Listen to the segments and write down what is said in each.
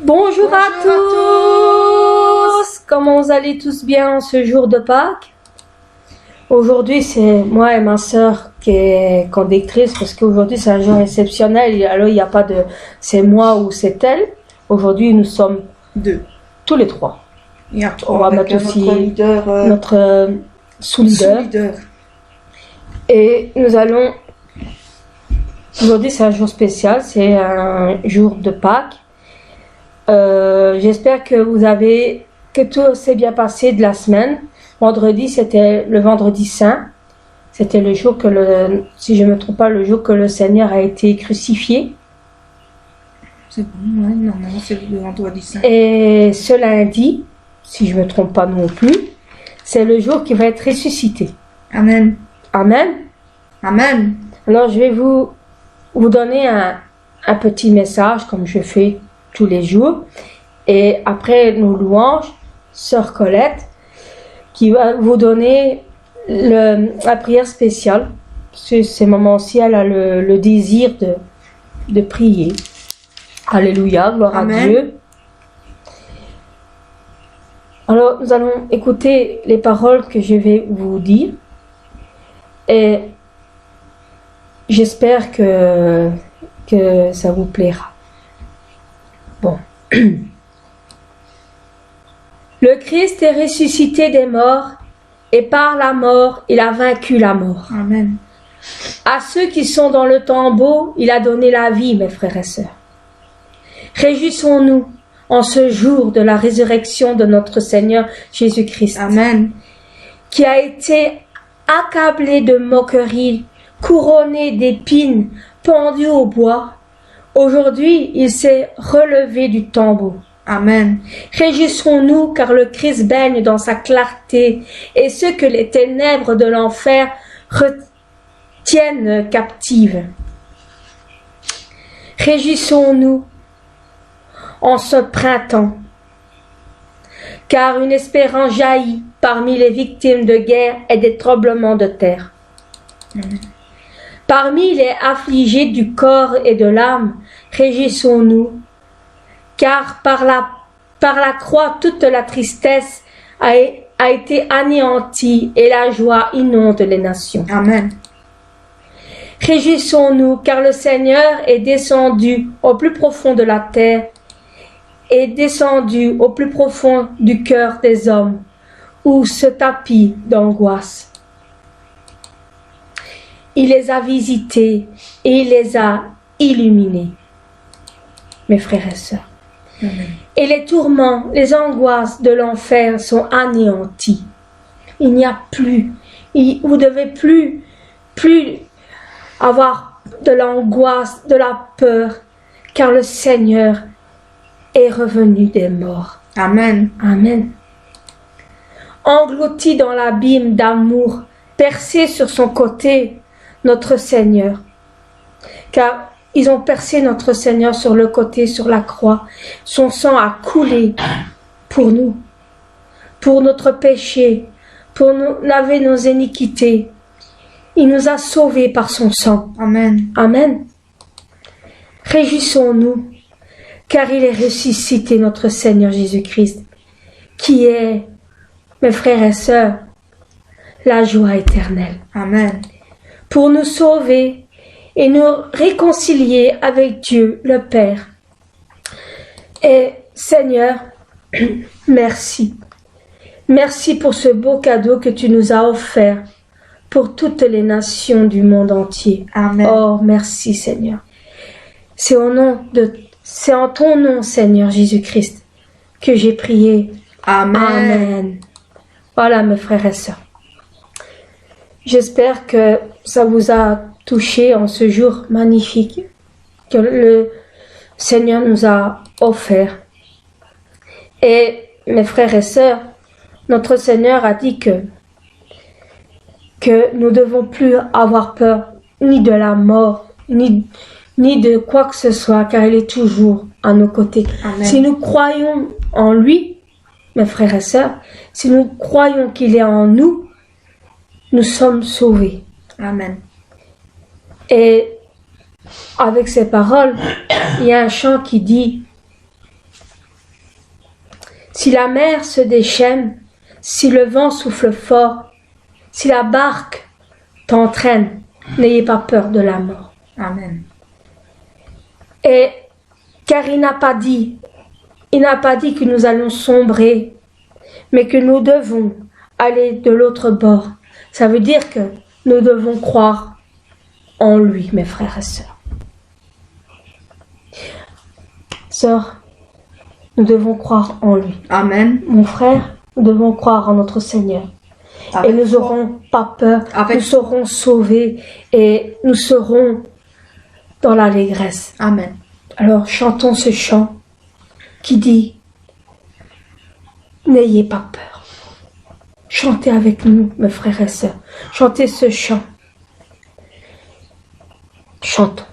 Bonjour à tous. Comment vous allez tous bien en ce jour de Pâques? Aujourd'hui, c'est moi et ma sœur qui est conductrice parce qu'aujourd'hui, c'est un jour exceptionnel. Alors, il n'y a pas de c'est moi ou c'est elle. Aujourd'hui, nous sommes deux. Tous les trois. Il y a On va mettre aussi notre sous-leader. Et nous allons... Aujourd'hui, c'est un jour spécial. C'est un jour de Pâques. J'espère que tout s'est bien passé de la semaine. Vendredi, c'était le vendredi saint. C'était le jour si je ne me trompe pas, le jour que le Seigneur a été crucifié. C'est bon, ouais, normalement c'est le vendredi saint. Et ce lundi, si je ne me trompe pas non plus, c'est le jour qui va être ressuscité. Amen. Amen. Amen. Alors, je vais vous donner un petit message, comme je fais tous les jours. Et après nos louanges, Sœur Colette, qui va vous donner la prière spéciale. Ces moments-ci, elle a le désir de prier. Alléluia, gloire Amen. à Dieu. Alors, nous allons écouter les paroles que je vais vous dire. Et j'espère que ça vous plaira. Bon. Le Christ est ressuscité des morts, et par la mort, il a vaincu la mort. Amen. À ceux qui sont dans le tombeau, il a donné la vie, mes frères et sœurs. Réjouissons-nous en ce jour de la résurrection de notre Seigneur Jésus-Christ. Amen. Qui a été accablé de moqueries, couronné d'épines, pendu au bois. Aujourd'hui, il s'est relevé du tombeau. Amen. Réjouissons-nous car le Christ baigne dans sa clarté et ceux que les ténèbres de l'enfer retiennent captives. Réjouissons-nous en ce printemps car une espérance jaillit parmi les victimes de guerre et des tremblements de terre. Amen. Parmi les affligés du corps et de l'âme, réjouissons-nous, car par la croix toute la tristesse a été anéantie et la joie inonde les nations. Amen. Réjouissons-nous, car le Seigneur est descendu au plus profond de la terre, est descendu au plus profond du cœur des hommes, où se tapit d'angoisse. Il les a visités et il les a illuminés, mes frères et sœurs. Amen. Et les tourments, les angoisses de l'enfer sont anéantis. Il n'y a plus, vous ne devez plus avoir de l'angoisse, de la peur, car le Seigneur est revenu des morts. Amen. Amen. Englouti dans l'abîme d'amour, percé sur son côté, notre Seigneur. Car ils ont percé notre Seigneur sur le côté, sur la croix. Son sang a coulé pour nous, pour notre péché, pour nous laver nos iniquités. Il nous a sauvés par son sang. Amen. Amen. Réjouissons-nous, car il est ressuscité, notre Seigneur Jésus-Christ, qui est, mes frères et sœurs, la joie éternelle. Amen. Pour nous sauver et nous réconcilier avec Dieu, le Père. Et Seigneur, merci. Merci pour ce beau cadeau que tu nous as offert pour toutes les nations du monde entier. Amen. Oh, merci Seigneur. C'est en ton nom, Seigneur Jésus-Christ, que j'ai prié. Amen. Amen. Voilà, mes frères et sœurs. J'espère que ça vous a touché en ce jour magnifique que le Seigneur nous a offert. Et mes frères et sœurs, notre Seigneur a dit que nous ne devons plus avoir peur ni de la mort, ni de quoi que ce soit, car il est toujours à nos côtés. Amen. Si nous croyons en lui, mes frères et sœurs, si nous croyons qu'il est en nous, nous sommes sauvés. Amen. Et avec ces paroles, il y a un chant qui dit Si la mer se déchaîne, si le vent souffle fort, si la barque t'entraîne, n'ayez pas peur de la mort. Amen. Et car il n'a pas dit que nous allons sombrer, mais que nous devons aller de l'autre bord. Ça veut dire que nous devons croire en lui, mes frères et sœurs. Sœurs, nous devons croire en lui. Amen. Mon frère, nous devons croire en notre Seigneur. Et nous n'aurons pas peur, nous serons sauvés et nous serons dans l'allégresse. Amen. Alors chantons ce chant qui dit « N'ayez pas peur ». Chantez avec nous, mes frères et sœurs. Chantez ce chant. Chantons.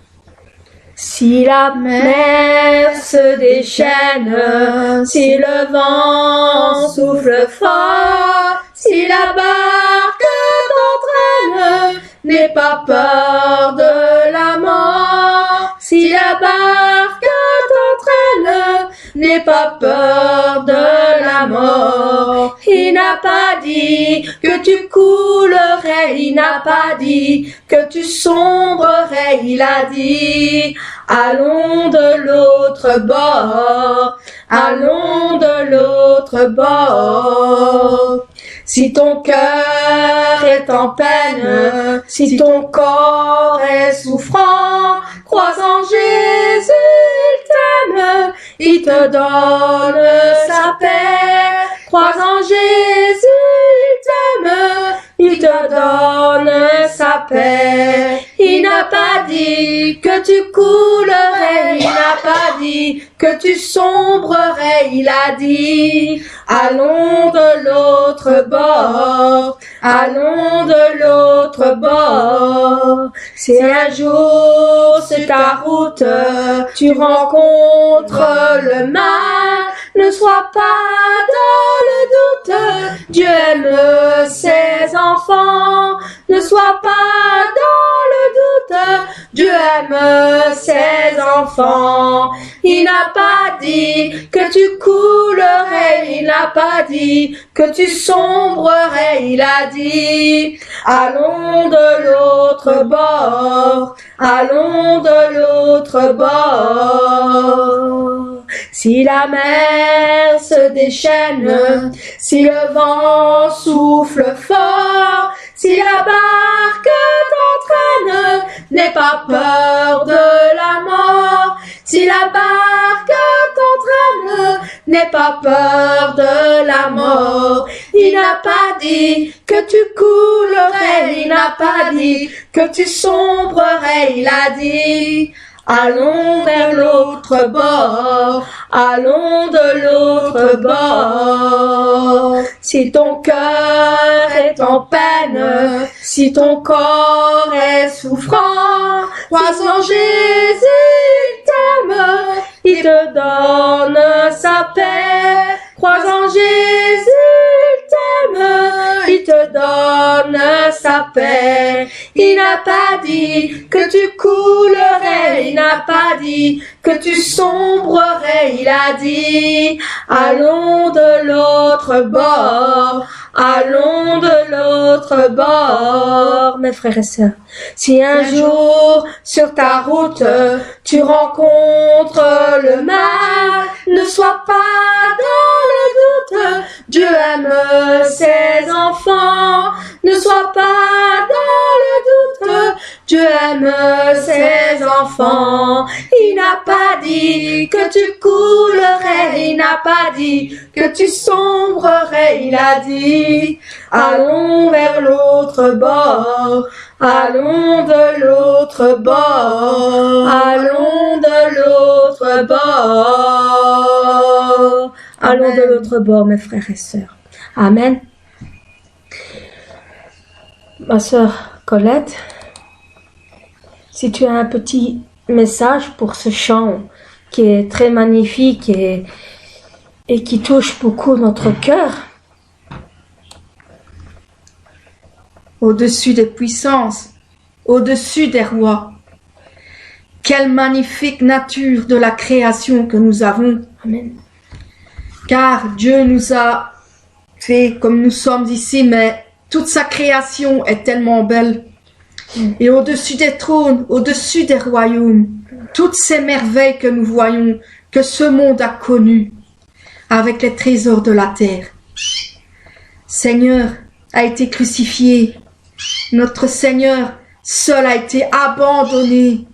Si la mer se déchaîne, si le vent souffle fort, si la barque t'entraîne, n'aie pas peur de la mort. Si la barque t'entraîne, n'aie pas peur de la mort. Il n'a pas dit que tu coulerais, il n'a pas dit que tu sombrerais, il a dit allons de l'autre bord, allons de l'autre bord. Si ton cœur est en peine, si ton corps est souffrant, crois en Jésus, il t'aime, il te donne sa paix. Crois en Jésus, il t'aime, il te donne sa paix. Il n'a pas dit que tu coulerais, il n'a pas dit que tu sombrerais, il a dit allons de l'autre bord, allons de l'autre bord. Si un jour sur ta route tu rencontres le mal, ne sois pas dans le doute, Dieu aime ses enfants. Ne sois pas dans le doute, Dieu aime ses enfants. Il n'a pas dit que tu coulerais, il n'a pas dit que tu sombrerais, il a dit allons de l'autre bord, allons de l'autre bord. Si la mer se déchaîne, si le vent souffle fort, si la barque t'entraîne, n'aie pas peur de la mort. Si la barque t'entraîne, n'aie pas peur de la mort. Il n'a pas dit que tu coulerais, il n'a pas dit que tu sombrerais, il a dit allons vers l'autre bord, allons de l'autre bord. Si ton cœur est en peine, si ton corps est souffrant, crois en Jésus, il t'aime, il te donne sa paix. Crois en Jésus, il t'aime, il te donne sa paix. Il n'a pas dit que tu coulerais, il n'a pas dit que tu sombrerais, il a dit allons de l'autre bord, allons de l'autre bord. Mes frères et sœurs, si un jour sur ta route tu rencontres le mal, ne sois pas dans le doute, Dieu aime ses enfants. Ne sois pas dans le doute, Dieu aime ses enfants. Il n'a pas dit que tu coulerais, il n'a pas dit que tu sombrerais, il a dit allons vers l'autre bord, allons de l'autre bord, allons de l'autre bord, allons de l'autre bord, mes frères et sœurs. Amen. Ma sœur Colette, si tu as un petit message pour ce chant qui est très magnifique et qui touche beaucoup notre cœur. Au-dessus des puissances, au-dessus des rois. Quelle magnifique nature de la création que nous avons. Amen. car Dieu nous a fait comme nous sommes ici, mais toute sa création est tellement belle. Et au-dessus des trônes, au-dessus des royaumes, toutes ces merveilles que nous voyons, que ce monde a connues, avec les trésors de la terre. Seigneur a été crucifié. Notre Seigneur seul a été abandonné.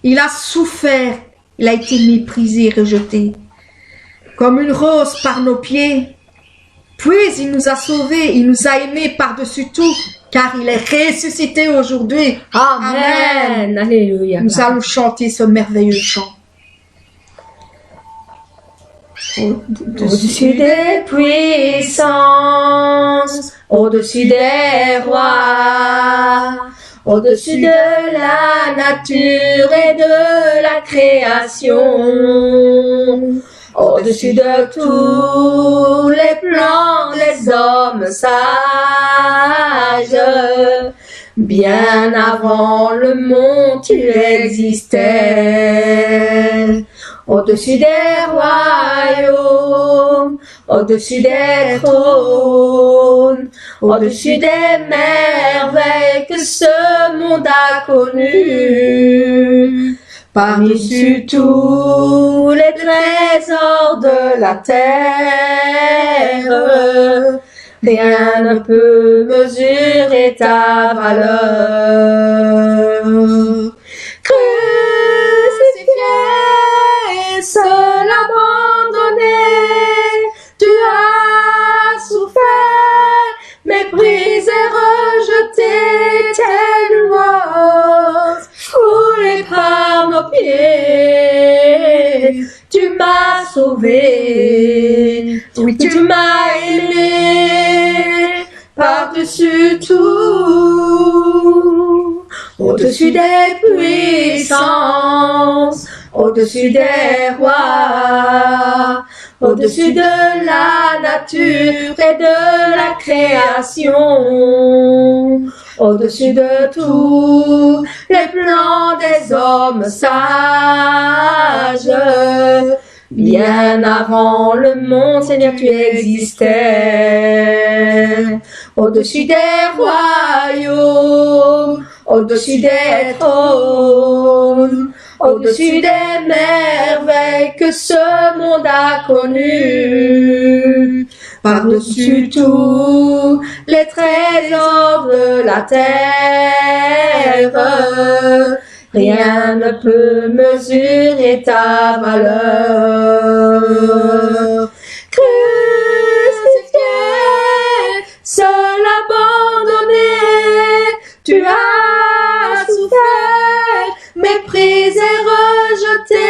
Il a souffert. Il a été méprisé, rejeté. Comme une rose par nos pieds. Puis il nous a sauvés. Il nous a aimés par-dessus tout. Car il est ressuscité aujourd'hui. Amen. Alléluia. Nous allons chanter ce merveilleux chant. Au-dessus des puissances, au-dessus des rois, au-dessus de la nature et de la création, au-dessus de tous les plans des hommes sages, bien avant le monde tu existais. Au-dessus des royaumes, au-dessus des trônes, au-dessus des merveilles que ce monde a connues, par-dessus tous les trésors de la terre, rien ne peut mesurer ta valeur. Seul abandonné, tu as souffert, méprisé, rejeté, tel rose, foulé par nos pieds. Tu m'as sauvé, oui, tu m'as aimé, par-dessus tout, au-dessus des puissances, au-dessus des rois, au-dessus de la nature et de la création, au-dessus de tous les plans des hommes sages, bien avant le monde, Seigneur, tu existais, au-dessus des royaumes, au-dessus des trônes, au-dessus des merveilles que ce monde a connues, par-dessus tous les trésors de la terre, rien ne peut mesurer ta valeur. Crucifié, seul abandonné, tu as souffert, méprisé, rejeté,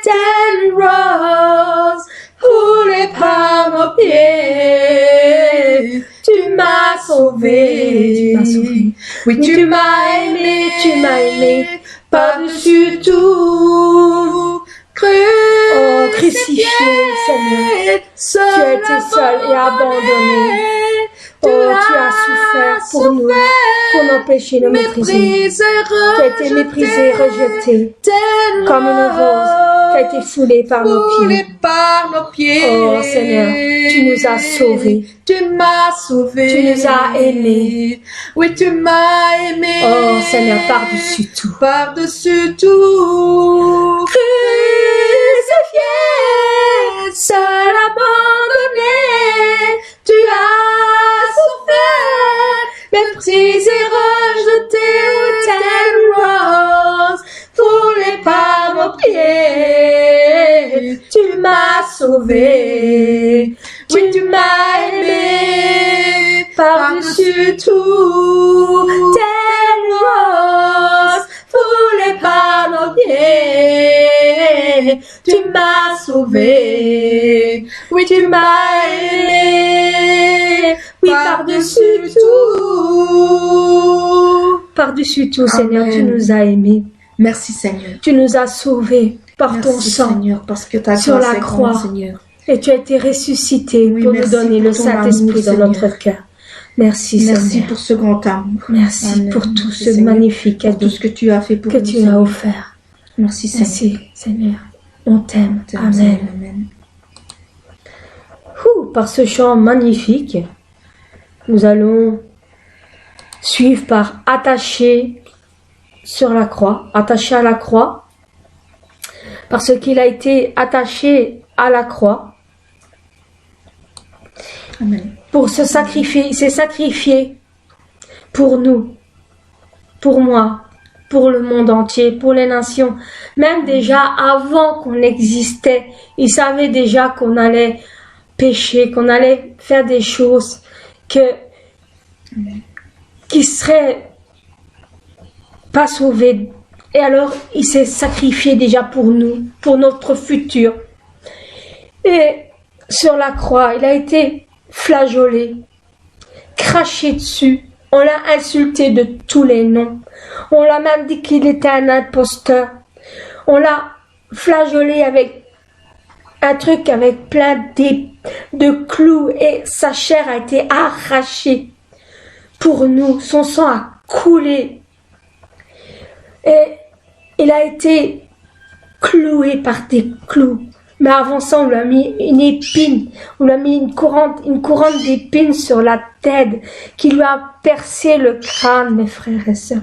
tel rose, foulé par nos pieds. Tu m'as sauvé, oui, tu m'as aimé, par-dessus tout. Crucifié, Seigneur, tu as été seul et abandonné. Tu as souffert pour nous, pour nos péchés, nos mépriser. Tu as été méprisé, rejeté, comme une rose, tu as été foulé par nos pieds. Oh Seigneur, tu nous as sauvés. Tu m'as sauvé. Tu nous as aimés. Oui, tu m'as aimé. Oh Seigneur, par-dessus tout. Par-dessus tout. Crucifié, seul abandonné, tu as souffert, méprisé, rejeté, tel rose, foulé par nos pieds. Tu m'as sauvé, oui, tu m'as aimé, par-dessus tout, tel rose, foulé par nos pieds. Tu m'as sauvé, oui, tu m'as aimé, oui, par-dessus tout. Par-dessus tout, Seigneur, tu nous as aimés. Merci, Seigneur. Tu nous as sauvés par ton sang, Seigneur, parce que ta sur la grâce est croix, grande, Seigneur. Et tu as été ressuscité Oui, pour nous merci donner pour le ton Saint-Esprit amour, dans notre cœur. Merci, Merci Seigneur. pour ce grand amour. Merci Amen. pour tout Merci, ce Seigneur, magnifique pour tout cadeau ce que tu as fait pour que nous, tu Seigneur. as offert. Merci, Seigneur. Merci, Seigneur. On t'aime. Amen. Amen. Par ce chant magnifique, nous allons suivre par attaché sur la croix, attaché à la croix, parce qu'il a été attaché à la croix. Amen. Pour se sacrifier, il s'est sacrifié pour nous, pour moi, pour le monde entier, pour les nations. Même déjà avant qu'on existait, il savait déjà qu'on allait pécher, qu'on allait faire des choses qui seraient pas sauvées. Et alors, il s'est sacrifié déjà pour nous, pour notre futur. Et sur la croix, il a été flageolé, craché dessus. On l'a insulté de tous les noms. On l'a même dit qu'il était un imposteur. On l'a flageolé avec un truc avec plein de clous et sa chair a été arrachée pour nous. Son sang a coulé. Et il a été cloué par des clous. Mais avant ça, on lui a mis une épine, on lui a mis une couronne d'épines sur la tête qui lui a percé le crâne, mes frères et sœurs,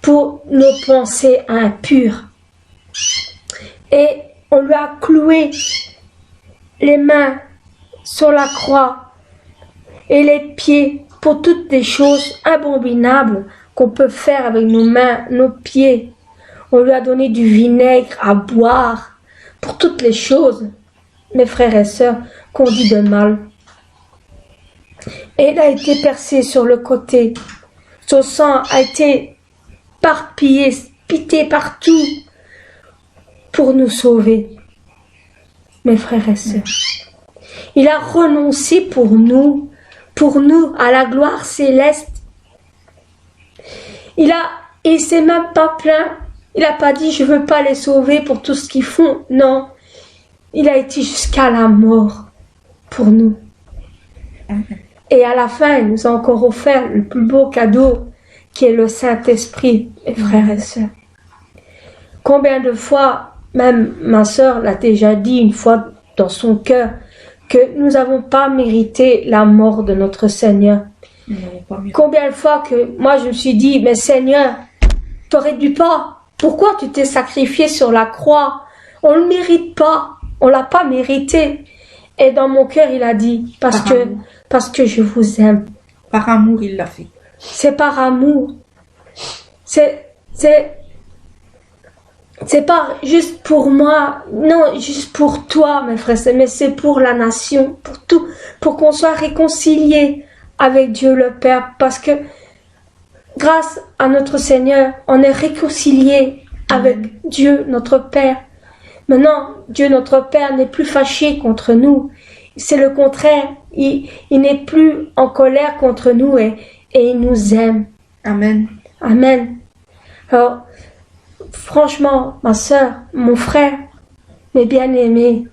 pour nos pensées impures. Et on lui a cloué les mains sur la croix et les pieds pour toutes les choses abominables qu'on peut faire avec nos mains, nos pieds. On lui a donné du vinaigre à boire pour toutes les choses, mes frères et sœurs, qu'on dit de mal. Et il a été percé sur le côté. Son sang a été éparpillé, spité partout pour nous sauver, mes frères et sœurs. Il a renoncé pour nous à la gloire céleste. Il s'est même pas plaint. Il n'a pas dit, je veux pas les sauver pour tout ce qu'ils font. Non. Il a été jusqu'à la mort pour nous. Et à la fin, il nous a encore offert le plus beau cadeau qui est le Saint-Esprit, mes frères et sœurs. Combien de fois, même ma sœur l'a déjà dit une fois dans son cœur, que nous n'avons pas mérité la mort de notre Seigneur. Combien de fois que moi je me suis dit, mais Seigneur, t'aurais dû pas. Pourquoi tu t'es sacrifié sur la croix? On ne le mérite pas. On l'a pas mérité. Et dans mon cœur, il a dit, parce que je vous aime. Par amour, il l'a fait. C'est par amour. C'est pas juste pour moi. Non, juste pour toi, mes frères, mais c'est pour la nation, pour tout, pour qu'on soit réconciliés avec Dieu le Père. Parce que grâce à notre Seigneur, on est réconcilié avec Dieu, notre Père. Maintenant, Dieu, notre Père, n'est plus fâché contre nous. C'est le contraire. Il n'est plus en colère contre nous et il nous aime. Amen. Amen. Alors, franchement, ma sœur, mon frère, mes bien-aimés,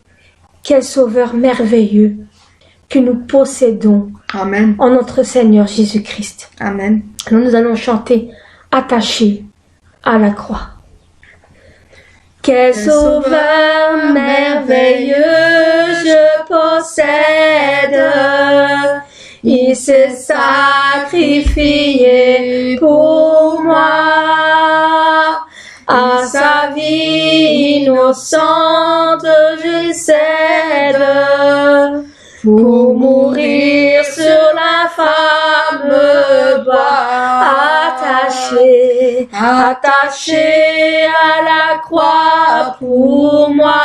quel sauveur merveilleux que nous possédons. Amen. En notre Seigneur Jésus-Christ. Amen. Alors nous allons chanter attaché à la croix. Quel sauveur merveilleux je possède. Il s'est sacrifié pour moi. À sa vie innocente je cède. Pour mourir sur l'infâme bois, attaché à la croix pour moi,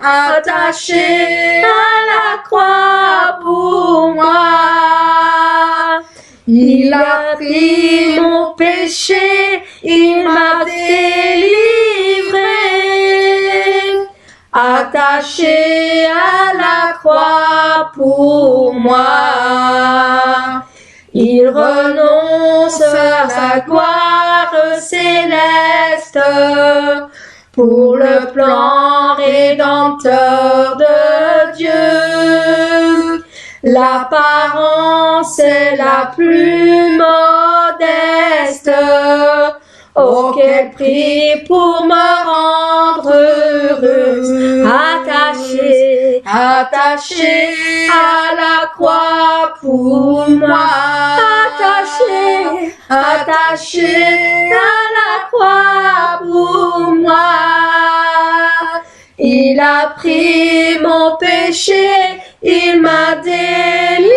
attaché à la croix pour moi. Il a pris mon péché, il m'a délivré. Attaché à la croix pour moi, il renonce à sa gloire céleste pour le plan rédempteur de Dieu. L'apparence est la plus modeste. Oh, quel prix pour me rendre heureuse, attaché à attaché à la croix pour moi. Attaché, Attaché à la croix pour moi. Il a pris mon péché, il m'a délivré.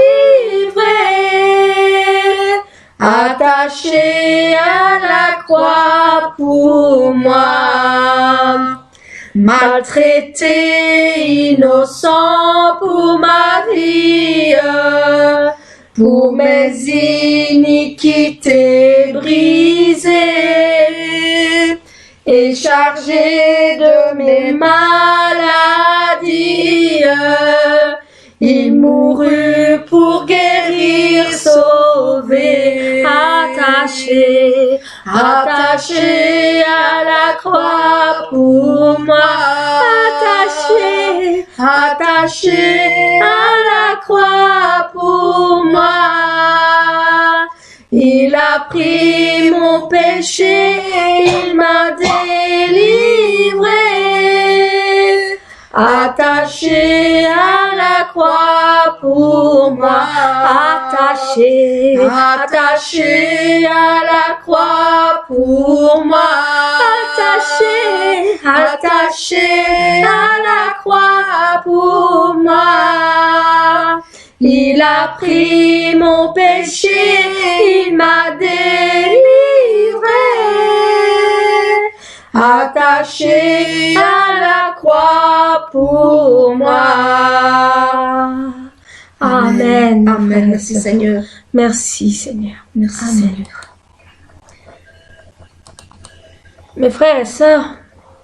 Attaché à la croix pour moi. Maltraité, innocent pour ma vie, pour mes iniquités brisées, et chargé de mes maladies, il mourut pour guérir, sauver, attaché, attaché à la croix pour moi, attaché, attaché à la croix pour moi. Il a pris mon péché, il m'a délivré. Attaché à la croix pour moi, attaché, attaché à la croix pour moi, attaché, attaché à la croix pour moi. Il a pris mon péché, il m'a délivré. Attaché à la croix pour moi. Amen. Amen. Merci Seigneur. Merci Seigneur. Merci Amen. Seigneur. Mes frères et sœurs,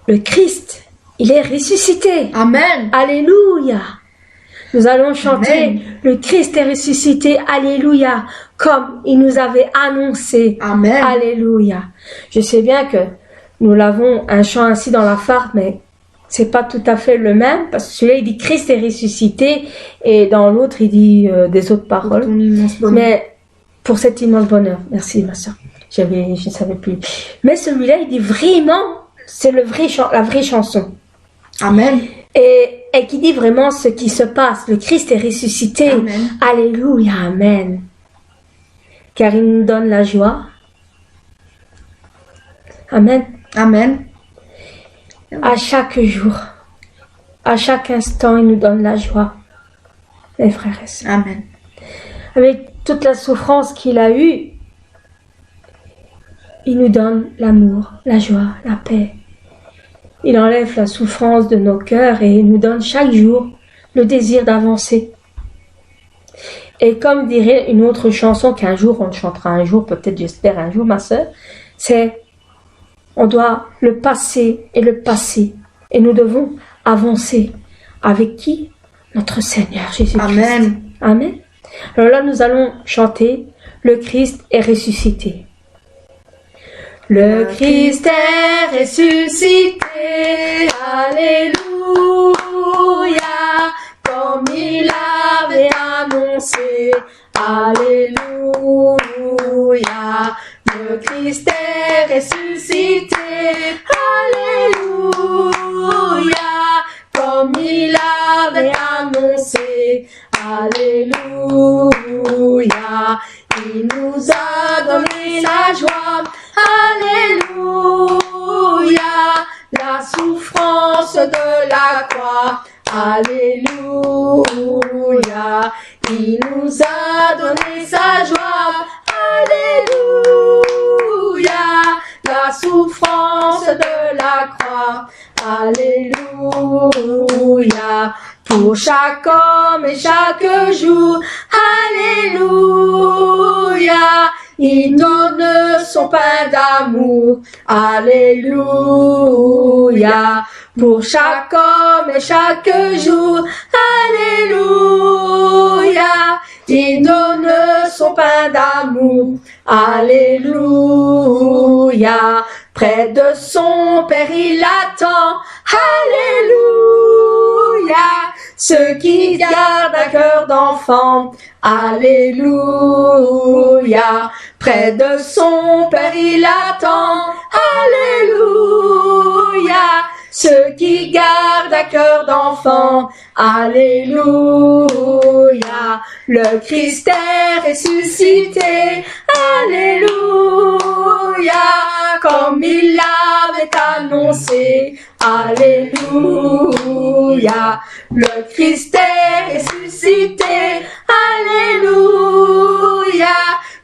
le Christ, il est ressuscité. Amen. Alléluia. Nous allons chanter Amen. le Christ est ressuscité. Alléluia. Comme il nous avait annoncé. Amen. Alléluia. Je sais bien que nous l'avons un chant ainsi dans la farde, mais c'est pas tout à fait le même, parce que celui-là il dit Christ est ressuscité, et dans l'autre il dit des autres paroles. Ton immense bonheur. Mais pour cet immense bonheur, merci ma soeur. Je ne savais plus. Mais celui-là il dit vraiment, c'est la vraie chanson. Amen. Et qui dit vraiment ce qui se passe. Le Christ est ressuscité. Amen. Alléluia, amen. Car il nous donne la joie. Amen. Amen. À chaque jour, à chaque instant, il nous donne la joie. Mes frères et sœurs. Amen. Avec toute la souffrance qu'il a eue, il nous donne l'amour, la joie, la paix. Il enlève la souffrance de nos cœurs et il nous donne chaque jour le désir d'avancer. Et comme dirait une autre chanson qu'un jour on chantera un jour, peut-être j'espère un jour ma sœur, c'est on doit le passer et le passer. Et nous devons avancer. Avec qui? Notre Seigneur Jésus-Christ. Amen. Amen. Alors là, nous allons chanter le Christ est ressuscité. Le Christ est ressuscité. Alléluia. Comme il avait annoncé. Alléluia. Le Christ est ressuscité. Alléluia. Comme il avait annoncé. Alléluia. Il nous a donné la joie. Alléluia. La souffrance de la croix. Alléluia. Il nous a donné sa joie. Alléluia. La souffrance de la croix. Alléluia. Pour chaque homme et chaque jour. Alléluia. Il donne son pain d'amour. Alléluia. Pour chaque homme et chaque jour. Alléluia. Il donne son pain d'amour. Alléluia. Près de son Père il attend. Alléluia. Ceux qui gardent un cœur d'enfant. Alléluia. Près de son Père il attend. Alléluia. ceux qui gardent un cœur d'enfant. Alléluia, le Christ est ressuscité. Alléluia, comme il l'avait annoncé. Alléluia, le Christ est ressuscité. Alléluia,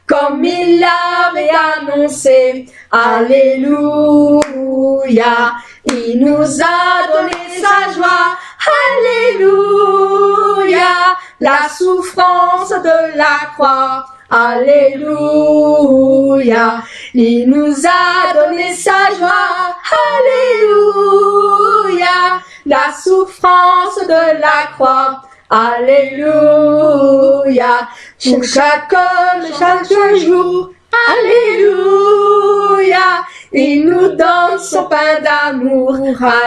comme il l'avait annoncé. Alléluia, il nous a donné sa joie. Alléluia, la souffrance de la croix. Alléluia, il nous a donné sa joie. Alléluia, la souffrance de la croix. Alléluia, pour chaque homme, chaque jour. Alléluia, il nous donne son pain d'amour.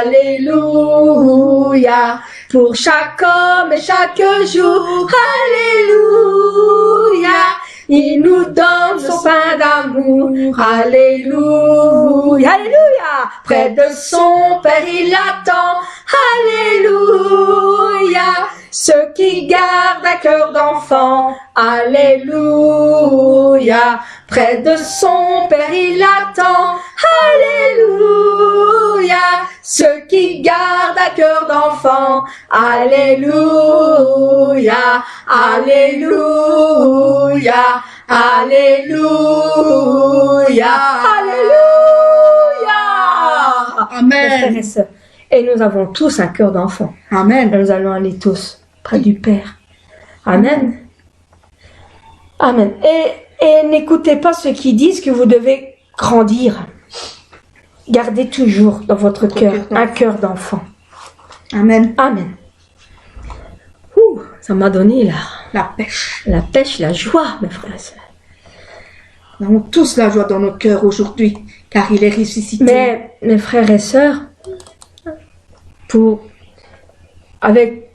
Alléluia, pour chaque homme et chaque jour. Alléluia, il nous donne son pain d'amour. Alléluia, alléluia, près de son Père il attend. Alléluia, ceux qui gardent un cœur d'enfant. Alléluia, près de son Père il attend. Alléluia, ceux qui gardent un cœur d'enfant. Alléluia, alléluia, alléluia, alléluia. Amen. Frères et sœurs, et nous avons tous un cœur d'enfant. Amen. Nous allons aller tous près du Père. Amen. Amen. Et n'écoutez pas ceux qui disent que vous devez grandir. Gardez toujours dans votre cœur un cœur d'enfant. Amen. Amen. Ouh, ça m'a donné La pêche. la pêche, la joie, mes frères et sœurs. Nous avons tous la joie dans nos cœurs aujourd'hui, car il est ressuscité. Mais, mes frères et sœurs, avec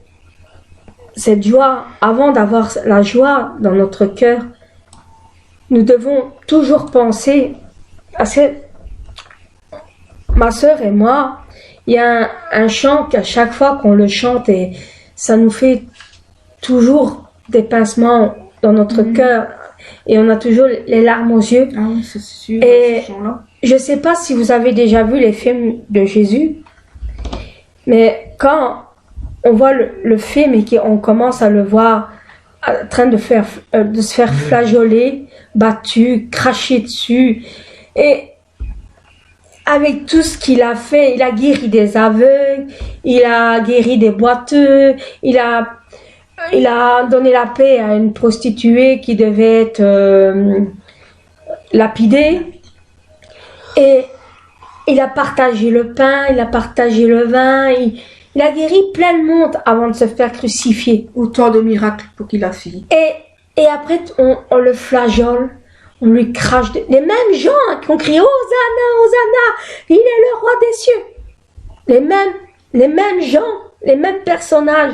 cette joie, avant d'avoir la joie dans notre cœur, nous devons toujours penser à ma sœur et moi, il y a un chant qu'à chaque fois qu'on le chante, et ça nous fait toujours des pincements dans notre cœur, et on a toujours les larmes aux yeux. Ah oui, c'est sûr. Et ce chant-là. je sais pas si vous avez déjà vu les films de Jésus, mais quand on voit le film et qu'on commence à le voir en train de se faire flageoler, battu, cracher dessus, et avec tout ce qu'il a fait, il a guéri des aveugles, il a guéri des boiteux, il a donné la paix à une prostituée qui devait être lapidée, et il a partagé le pain, il a partagé le vin, il a guéri plein de monde avant de se faire crucifier. Autant de miracles pour qu'il a fait. Et après, on le flageole, on lui crache. Les mêmes gens qui ont crié « Hosanna, Hosanna, il est le roi des cieux ». Les mêmes gens, les mêmes personnages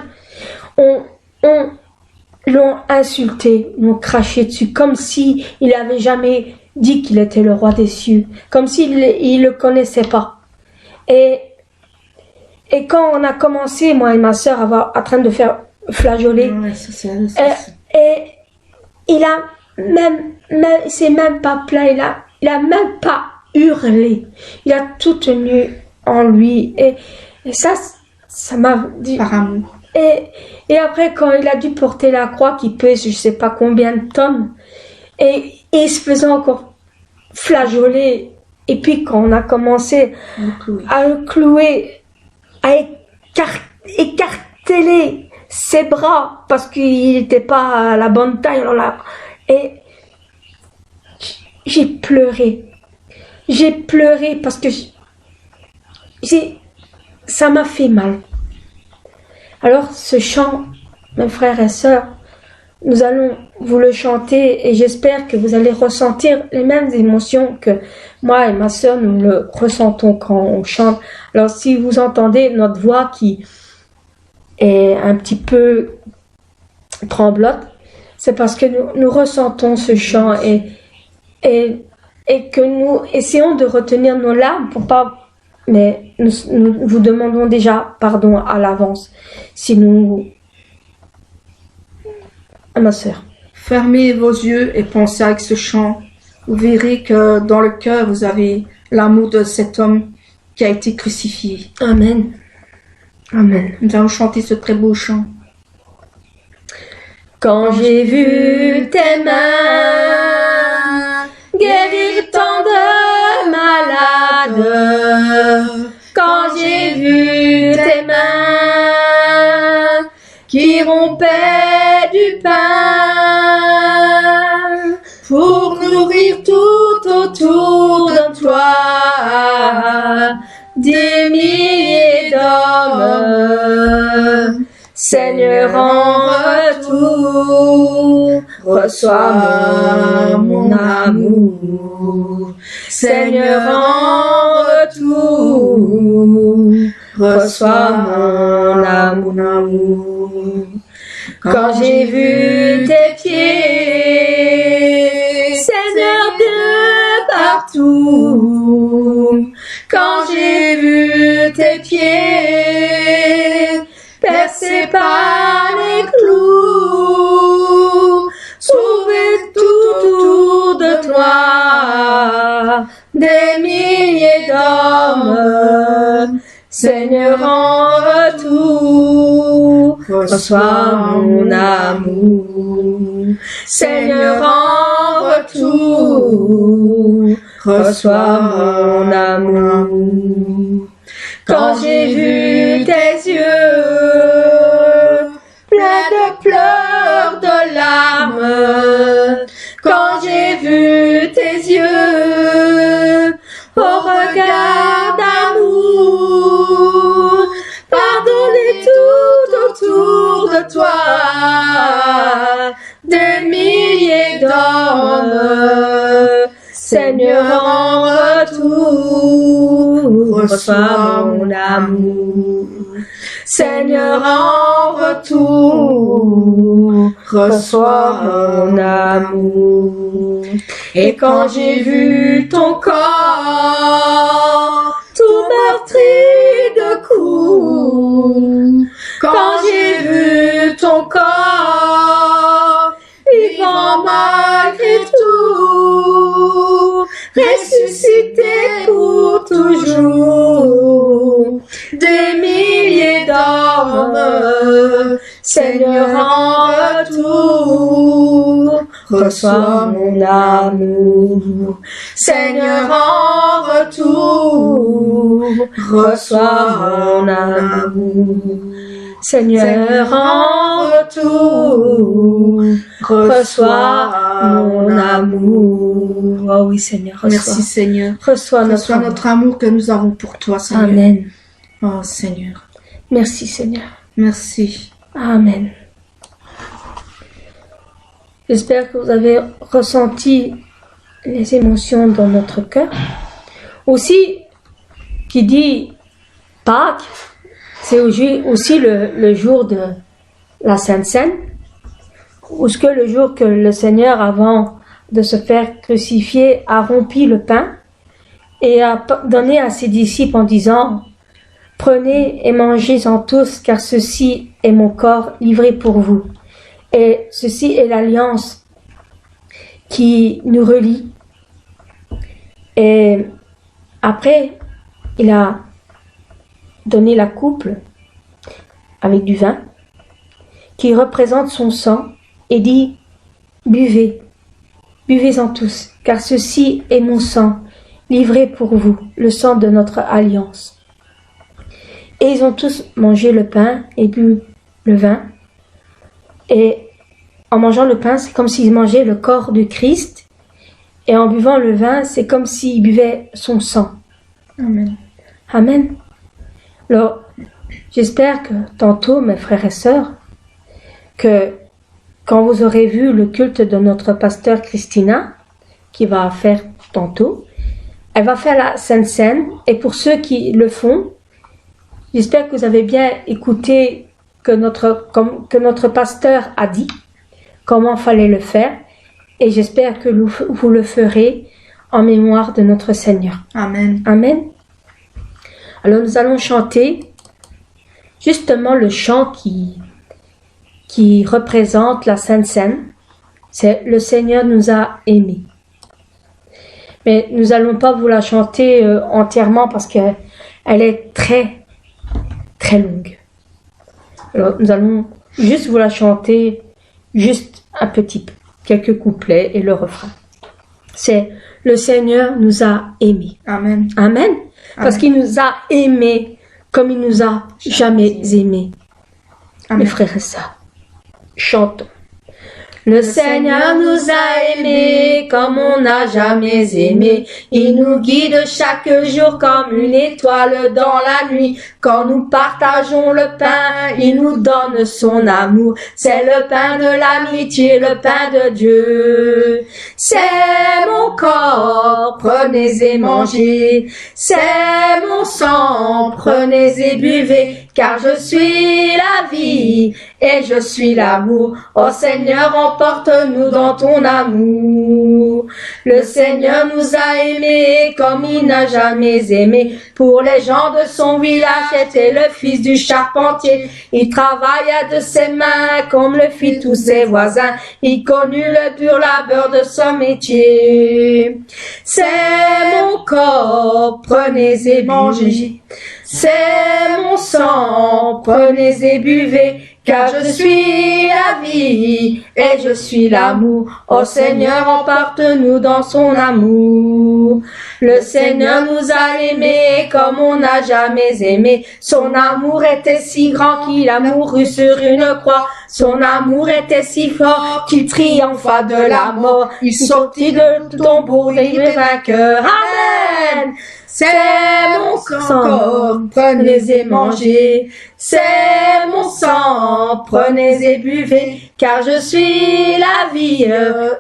l'ont insulté, l'ont craché dessus, comme si il avait jamais dit qu'il était le roi des cieux, comme s'il le connaissait pas. Et quand on a commencé, moi et ma sœur, en train de faire flageoler, et il a il s'est même pas plaint, il a même pas hurlé, il a tout tenu en lui, et ça m'a dit. Par amour. Et après, quand il a dû porter la croix qui pèse je sais pas combien de tonnes, et il se faisait encore flageoler, et puis quand on a commencé à le clouer, à écarteler ses bras parce qu'il n'était pas à la bonne taille, et j'ai pleuré parce que ça m'a fait mal. Alors ce chant, mes frères et sœurs, nous allons vous le chanter, et j'espère que vous allez ressentir les mêmes émotions que moi et ma sœur nous le ressentons quand on chante. Alors si vous entendez notre voix qui est un petit peu tremblote, c'est parce que nous ressentons ce chant, et que nous essayons de retenir nos larmes pour pas mais nous vous demandons déjà pardon à l'avance si nous... À ma sœur. Fermez vos yeux et pensez avec ce chant. Vous verrez que dans le cœur, vous avez l'amour de cet homme qui a été crucifié. Amen. Amen. Nous allons chanter ce très beau chant. Quand j'ai vu tes mains guérir tant de malades, quand j'ai vu tes mains qui rompaient du pain pour nourrir tout autour de toi des milliers d'hommes. Seigneur, en retour, reçois mon amour. Seigneur, en retour, reçois mon amour. Quand j'ai vu tes pieds, Seigneur, de partout, quand j'ai vu tes pieds, percés par les clous, sauver tout autour de toi des milliers d'hommes. Seigneur, en retour, reçois mon amour. Seigneur, en retour, reçois mon amour. Quand j'ai vu tes yeux pleins de pleurs, de larmes, quand j'ai vu tes yeux au regard d'amour, pardonner tout autour de toi des milliers d'hommes. Seigneur, en retour, reçois mon amour. Seigneur, en retour, reçois mon amour. Et quand j'ai vu ton corps, tout meurtri de coups, quand j'ai vu ton corps, vivant malgré tout, ressuscité pour toujours, des milliers d'hommes. Seigneur, en retour, reçois mon amour. Seigneur, en retour, reçois mon amour. Seigneur, en retour, reçois mon amour. Oh oui, Seigneur, reçois. Merci, Seigneur. Reçois notre amour que nous avons pour toi, Seigneur. Amen. Oh, Seigneur. Merci, Seigneur. Merci. Amen. J'espère que vous avez ressenti les émotions dans notre cœur. Aussi, qui dit Pâques, c'est aussi le jour de la Sainte Seine, ou ce que le jour que le Seigneur, avant de se faire crucifier, a rompu le pain et a donné à ses disciples en disant « Prenez et mangez-en tous, car ceci est mon corps livré pour vous. » Et ceci est l'alliance qui nous relie. Et après, il a donné la coupe avec du vin qui représente son sang et dit « Buvez, buvez-en tous, car ceci est mon sang livré pour vous, le sang de notre alliance. » Et ils ont tous mangé le pain et bu le vin. Et en mangeant le pain, c'est comme s'ils mangeaient le corps de Christ. Et en buvant le vin, c'est comme s'ils buvaient son sang. Amen. Amen. Alors, j'espère que tantôt, mes frères et sœurs, que quand vous aurez vu le culte de notre pasteur Christina, qui va faire tantôt, elle va faire la Sainte Seine. Et pour ceux qui le font, j'espère que vous avez bien écouté que notre pasteur a dit comment fallait le faire, et j'espère que vous le ferez en mémoire de notre Seigneur. Amen. Amen. Alors nous allons chanter justement le chant qui représente la Sainte Seine. C'est le Seigneur nous a aimés. Mais nous n'allons pas vous la chanter entièrement parce qu'elle est très, très longue. Alors nous allons juste vous la chanter juste un petit peu, quelques couplets et le refrain. C'est le Seigneur nous a aimés. Amen. Amen. Parce qu'il nous a aimés comme il nous a jamais aimés. Amen. Mes frères et sœurs, chantons. Le Seigneur nous a aimés comme on n'a jamais aimé. Il nous guide chaque jour comme une étoile dans la nuit. Quand nous partageons le pain, il nous donne son amour. C'est le pain de l'amitié, le pain de Dieu. C'est mon corps, prenez et mangez. C'est mon sang, prenez et buvez. Car je suis la vie et je suis l'amour. Ô Seigneur, emporte-nous dans ton amour. Le Seigneur nous a aimés comme il n'a jamais aimé. Pour les gens de son village, était le fils du charpentier. Il travailla de ses mains comme le fit tous ses voisins. Il connut le dur labeur de son métier. C'est mon corps, prenez et mangez. C'est mon sang, prenez et buvez, car je suis la vie et je suis l'amour. Ô Seigneur, emporte-nous dans son amour. Le Seigneur nous a aimés comme on n'a jamais aimé. Son amour était si grand qu'il a mouru sur une croix. Son amour était si fort qu'il triompha de la mort. Il sortit de tombeau et il est vainqueur. Amen. C'est mon sang, prenez et mangez. C'est mon sang, prenez et buvez. Car je suis la vie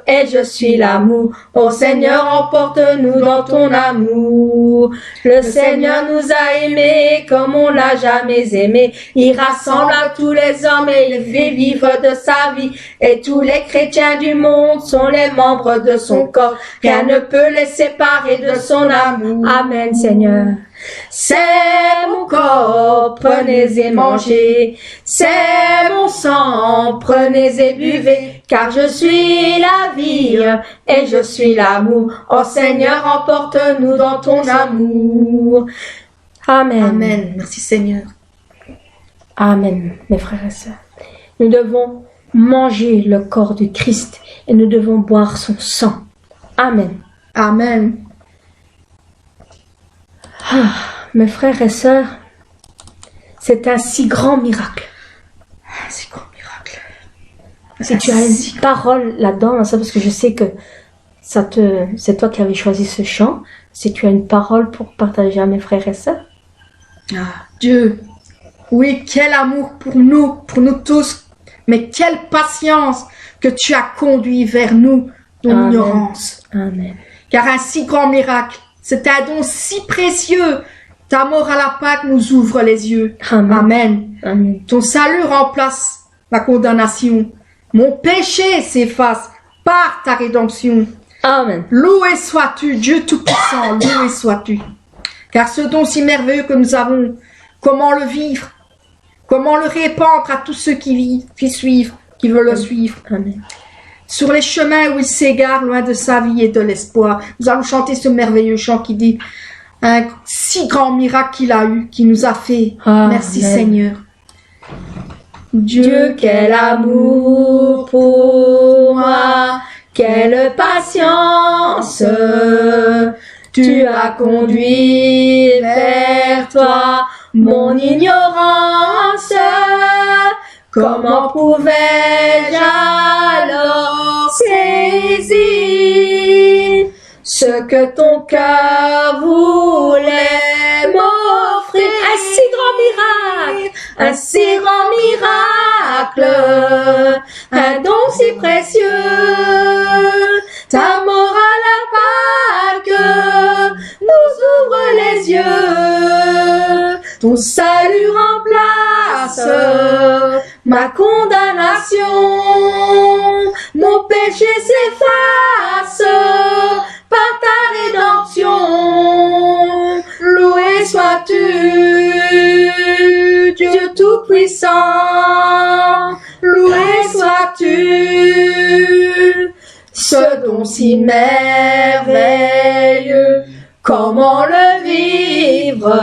et je suis l'amour. Ô Seigneur, emporte-nous dans ton amour. Le Seigneur nous a aimés comme on n'a jamais aimé. Il rassemble à tous les hommes et il fait vivre de sa vie. Et tous les chrétiens du monde sont les membres de son corps. Rien ne peut les séparer de son amour. Amen, Seigneur. C'est mon corps, prenez et mangez. C'est mon sang, prenez et buvez. Car je suis la vie et je suis l'amour. Ô Seigneur, emporte-nous dans ton amour. Amen. Amen. Merci Seigneur. Amen, mes frères et sœurs. Nous devons manger le corps du Christ et nous devons boire son sang. Amen. Amen. Mes frères et sœurs, c'est un si grand miracle. Un si grand miracle. Si tu as une parole là-dedans, ça parce que je sais que c'est toi qui avais choisi ce chant. Si tu as une parole pour partager à mes frères et sœurs. Ah, Dieu. Oui, quel amour pour nous tous. Mais quelle patience que tu as conduit vers nous dans l'ignorance. Amen. Car un si grand miracle, c'est un don si précieux. Ta mort à la Pâque nous ouvre les yeux. Amen. Amen. Amen. Ton salut remplace ma condamnation. Mon péché s'efface par ta rédemption. Amen. Loué sois-tu, Dieu Tout-Puissant, loué sois-tu. Car ce don si merveilleux que nous avons, comment le vivre? Comment le répandre à tous ceux qui suivent, qui veulent le suivre? Amen. Sur les chemins où il s'égare, loin de sa vie et de l'espoir. Nous allons chanter ce merveilleux chant qui dit un si grand miracle qu'il a eu, qui nous a fait. Amen. Merci Seigneur. Dieu, quel amour pour moi, quelle patience, tu as conduit vers toi mon ignorance. Comment pouvais-je alors saisir ce que ton cœur voulait m'offrir? Un si grand miracle, un si grand miracle, un don si précieux. Ta mort à la Pâque nous ouvre les yeux. Ton salut remplace ma condamnation. Mon péché s'efface par ta rédemption. Loué sois-tu, Dieu Tout-Puissant. Loué sois-tu, ce don si merveilleux. Comment le vivre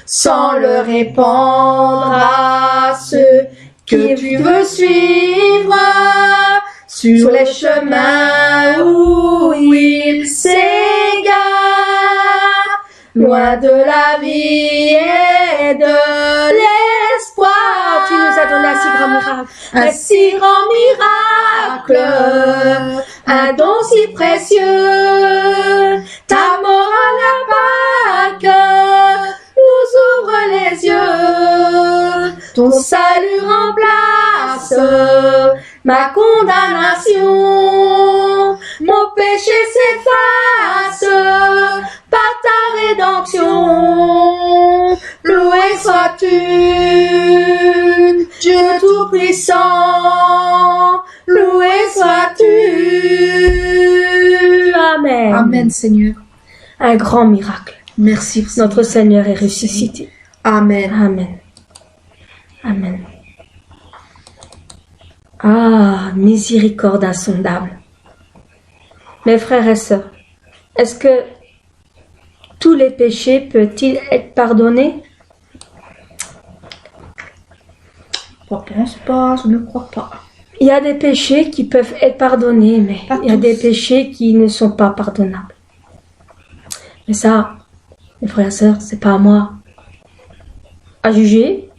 sans le répandre à ceux que tu veux suivre sur les chemins où ils s'égarent, loin de la vie et de l'espoir. Tu nous as donné un si grand miracle. Un si grand miracle, un don si précieux. Ta mort à la Pâque nous ouvre les yeux. Ton salut remplace ma condamnation. Mon péché s'efface par ta rédemption. Loué sois-tu, Dieu Tout-Puissant. Loué sois-tu. Amen. Amen, Seigneur. Un grand miracle. Merci, Notre Seigneur est ressuscité. Amen. Amen. Amen. Ah, miséricorde insondable. Mes frères et sœurs, est-ce que tous les péchés peuvent-ils être pardonnés? Je ne pense pas, je ne crois pas. Il y a des péchés qui peuvent être pardonnés, mais Pas il y a tous. des péchés qui ne sont pas pardonnables. Mais ça, mes frères et sœurs, c'est pas à moi à juger.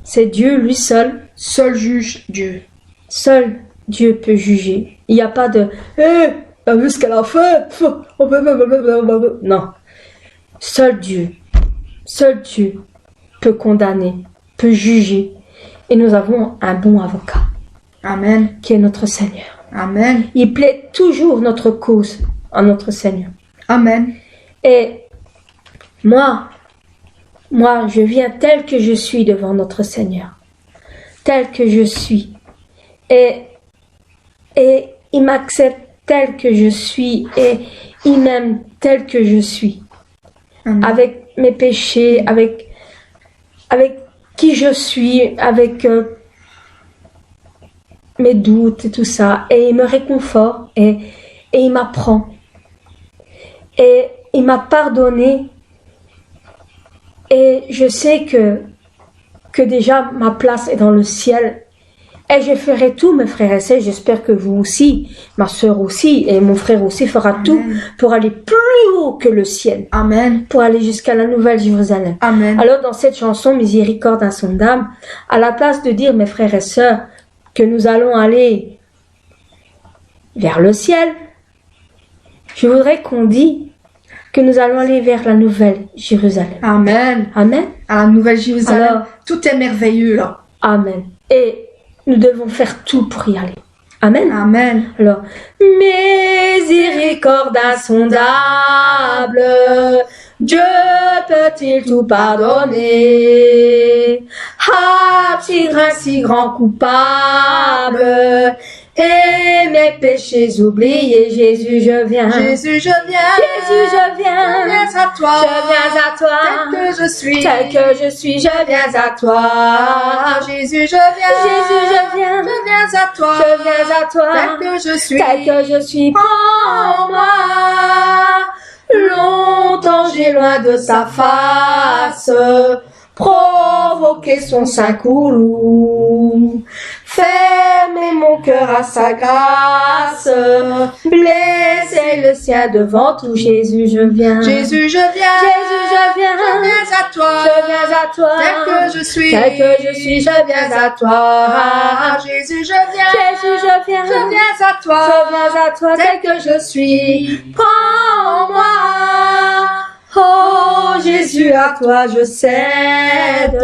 C'est Dieu, lui seul. Seul juge Dieu. Seul Dieu peut juger. Il n'y a pas de « t'as vu ce qu'elle a fait ?» Non. Seul Dieu peut condamner, peut juger. Et nous avons un bon avocat, Amen. qui est notre Seigneur. Amen. Il plaide toujours notre cause à notre Seigneur. Amen. Et moi, je viens tel que je suis devant notre Seigneur. Tel que je suis. Et il m'accepte tel que je suis. Et il m'aime tel que je suis. Amen. Avec mes péchés, avec qui je suis, avec mes doutes et tout ça. Et il me réconforte et il m'apprend. Et il m'a pardonné. Et je sais que déjà ma place est dans le ciel. Et je ferai tout, mes frères et sœurs. J'espère que vous aussi, ma sœur aussi, et mon frère aussi fera tout pour aller plus haut que le ciel. Amen. Pour aller jusqu'à la Nouvelle Jérusalem. Amen. Alors dans cette chanson, Miséricorde insondable, à la place de dire, mes frères et sœurs, que nous allons aller vers le ciel, je voudrais qu'on dise que nous allons aller vers la Nouvelle Jérusalem. Amen. Amen. À la Nouvelle Jérusalem. Alors, tout est merveilleux là. Amen. Et nous devons faire tout pour y aller. Amen. Amen. Alors, miséricorde insondable, Dieu peut-il tout pardonner? Ah, chagrin si grand coupable, et mes péchés oubliés, Jésus, je viens. Jésus, je viens. Jésus, je viens. Je viens à toi. Je viens à toi. Tel que je suis. Tel que je suis, je viens à toi. Ah, Jésus, je viens. Jésus, je viens. Je viens à toi. Je viens à toi. Tel que je suis. Tel que je suis. Prends-moi. Longtemps j'ai loin de sa face provoqué son sein coulou. Fermer mon cœur à sa grâce, blesser le sien devant tout. Jésus, je viens. Jésus, je viens. Jésus, je viens. Je viens à toi. Je viens à toi. Tel que je suis. Tel que je suis, je viens à toi. Ah, Jésus, je viens. Jésus, je viens. Je viens à toi. Je viens à toi. Tel que je suis. Prends-moi. Oh Jésus, à toi je cède.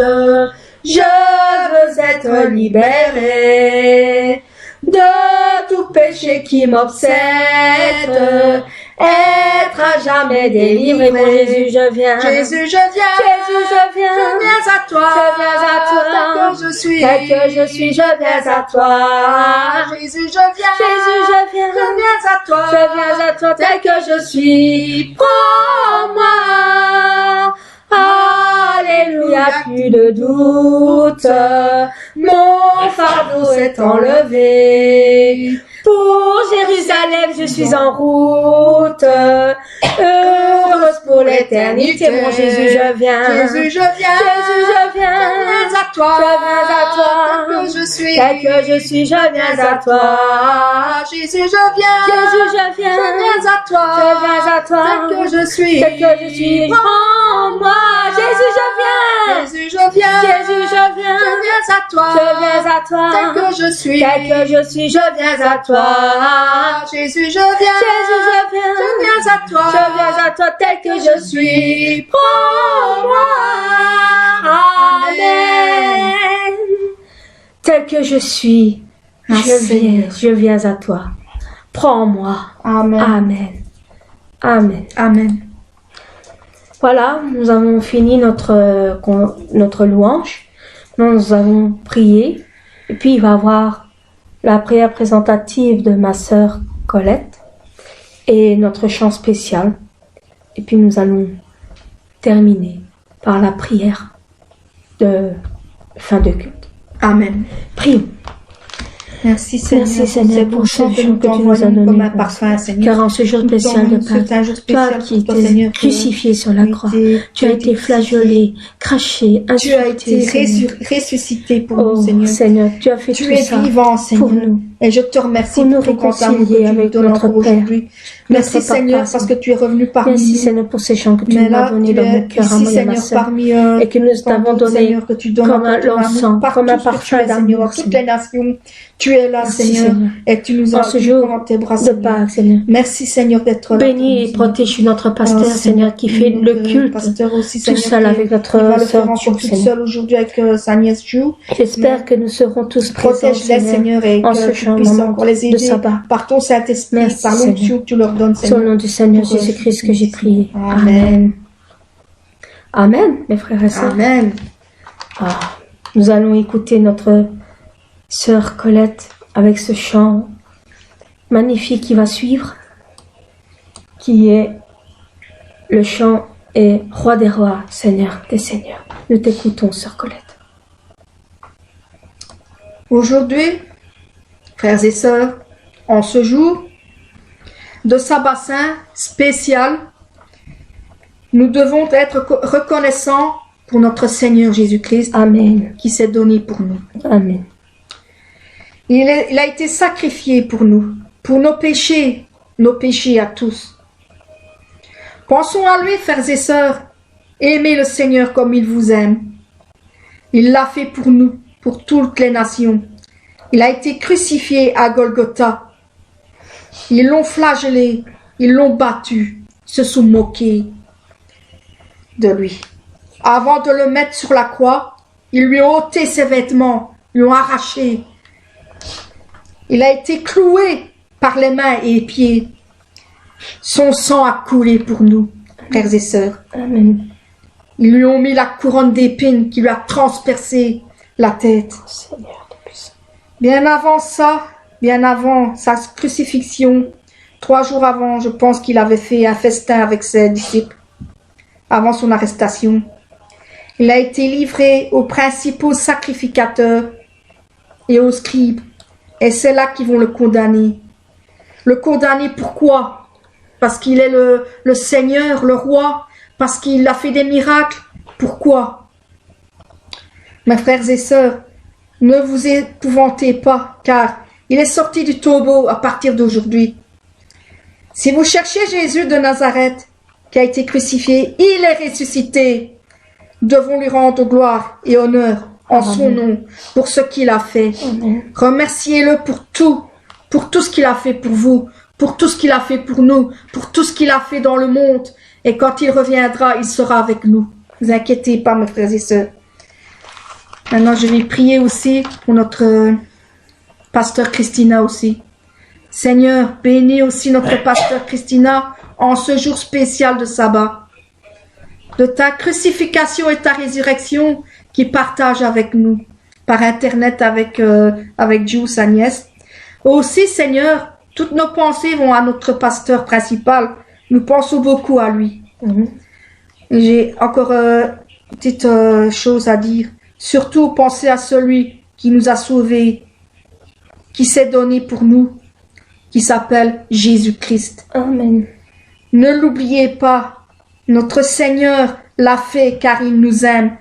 Je veux être libéré de tout péché qui m'obsède. Être à jamais délivré. Mon Jésus, je viens. Jésus, je viens. Jésus, je viens. Je viens à toi. Je viens à toi. Tel que je suis. Tel que je suis, je viens à toi. Jésus, je viens. Jésus, je viens. Je viens à toi. Je viens à toi tel que je suis. Prends-moi. Alléluia, plus de doute. Mon fardeau est enlevé. Pour Jérusalem, je suis en route. Heureuse pour l'éternité, mon Jésus, je viens. Jésus, je viens. Jésus, je viens. Je viens à toi. Je viens à toi. Tel que je suis. Tel que je suis, je viens à toi. Jésus, je viens. Jésus, je viens. Je viens à toi. Je viens à toi. Tel que je suis. Tel que je suis. Prends-moi. Jésus, je viens. Jésus, je viens. Jésus, je viens. Je viens à toi. Je viens à toi. Tel que je suis. Tel que je suis, je viens à toi. Jésus, je viens. Jésus, je viens. Je viens à toi. Je viens à toi tel que je suis. Prends-moi. Amen. Tel que je suis, je viens à toi. Prends-moi. Amen. Amen. Amen. Amen. Voilà, nous avons fini notre louange. Nous avons prié. Et puis, il va y avoir la prière présentative de ma sœur Colette et notre chant spécial. Et puis, nous allons terminer par la prière de fin de culte. Amen. Prions. Merci Seigneur, Merci Seigneur pour ce jour que tu nous as donné. comme un parfum, Seigneur. Car en ce jour spécial de Pâques, toi qui étais crucifié sur la croix, tu as été flagellé, craché, tu as été ressuscité pour nous, Seigneur. Seigneur, tu as fait tout ça vivant, Seigneur. pour nous. Et je te remercie pour nous pour ton grand amour que tu réconcilier nous avec donnes notre encore Père. aujourd'hui. Merci Notre Papa, Seigneur parce Seigneur. que tu es revenu parmi Merci nous. Seigneur pour ces chants que tu Mais nous as là, donnés tu dans es nos cœurs, à ici, moi et à ma Seigneur, sœur. parmi Et que nous tant t'avons d'autres, donné Seigneur, que tu donnes comme un encore ton l'encens, amour partout comme un ce que tu parfum es, Seigneur, d'amour, dans toutes les nations. Tu es là, Merci, Seigneur, Seigneur. et tu nous En as ce pris jour dans tes bras, de Seigneur. Pâques, Seigneur. Merci, Seigneur, d'être là. Bénis et protège notre pasteur, Seigneur, qui fait le culte pasteur aussi, tout Seigneur, seul avec qui va notre le faire sœur encore Jules, toute Seigneur. seule aujourd'hui avec sa nièce Jules. J'espère que nous serons tous présents, Protège-les, Seigneur, et en ce que tu chant puisses encore les de aider sabbat. par ton Saint-Esprit, Merci, par l'onction que tu leur donnes, C'est au Seigneur. nom du Seigneur Pour, Jésus-Christ que j'ai prié. Amen. Amen, mes frères et sœurs. Amen. Ah, nous allons écouter notre sœur Colette avec ce chant magnifique qui va suivre, qui est le chant est Roi des rois, Seigneur des seigneurs. Nous t'écoutons, sœur Colette. Aujourd'hui, frères et sœurs, en ce jour de sabbat saint spécial, nous devons être reconnaissants pour notre Seigneur Jésus-Christ Amen. qui s'est donné pour nous. Amen. Il a été sacrifié pour nous, pour nos péchés à tous. Pensons à lui, frères et sœurs, aimez le Seigneur comme il vous aime. Il l'a fait pour nous, pour toutes les nations. Il a été crucifié à Golgotha. Ils l'ont flagellé, ils l'ont battu, se sont moqués de lui. Avant de le mettre sur la croix, ils lui ont ôté ses vêtements, lui ont arraché. Il a été cloué par les mains et les pieds. Son sang a coulé pour nous, frères et sœurs. Amen. Ils lui ont mis la couronne d'épines qui lui a transpercé la tête. Seigneur de puissance. Bien avant sa crucifixion, 3 jours avant, je pense qu'il avait fait un festin avec ses disciples, avant son arrestation. Il a été livré aux principaux sacrificateurs et aux scribes, et c'est là qu'ils vont le condamner. Le condamner pourquoi? Parce qu'il est le Seigneur, le roi, parce qu'il a fait des miracles. Pourquoi? Mes frères et sœurs, ne vous épouvantez pas, car il est sorti du tombeau à partir d'aujourd'hui. Si vous cherchez Jésus de Nazareth, qui a été crucifié, il est ressuscité. Nous devons lui rendre gloire et honneur en son nom, pour ce qu'il a fait. Amen. Remerciez-le pour tout ce qu'il a fait pour vous, pour tout ce qu'il a fait pour nous, pour tout ce qu'il a fait dans le monde. Et quand il reviendra, il sera avec nous. Ne vous inquiétez pas, mes frères et sœurs. Maintenant, je vais prier aussi pour notre pasteur Christina aussi. Seigneur, bénis aussi notre pasteur Christina en ce jour spécial de sabbat. De ta crucifixion et ta résurrection qui partage avec nous. par Internet avec Jules, sa nièce. Aussi, Seigneur, toutes nos pensées vont à notre pasteur principal. Nous pensons beaucoup à lui. J'ai encore une petite chose à dire. Surtout, pensez à celui qui nous a sauvés, qui s'est donné pour nous, qui s'appelle Jésus-Christ. Amen. Ne l'oubliez pas. Notre Seigneur l'a fait car il nous aime.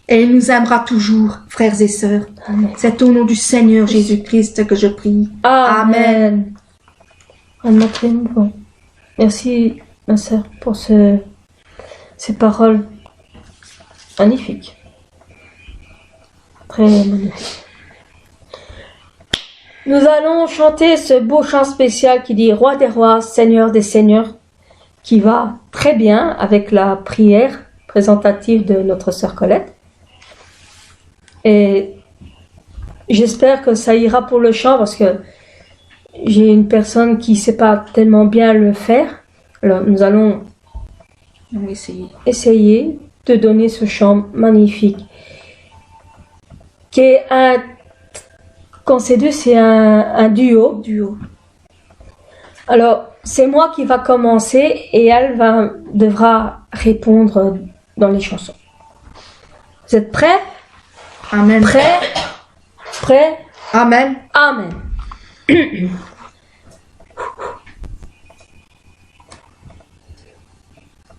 Et il nous aimera toujours, frères et sœurs. Amen. C'est au nom du Seigneur Jésus-Christ que je prie. Amen. Amen. Bon. Merci, ma sœur, pour ces paroles magnifiques. Très magnifiques. Nous allons chanter ce beau chant spécial qui dit « Roi des rois, Seigneur des seigneurs », qui va très bien avec la prière présentative de notre sœur Colette. Et j'espère que ça ira pour le chant parce que j'ai une personne qui ne sait pas tellement bien le faire. Alors nous allons essayer de donner ce chant magnifique. Qui est quand c'est deux, c'est un duo. Alors, c'est moi qui va commencer et elle devra répondre dans les chansons. Vous êtes prêts? Amen. Prêts? Amen. Amen.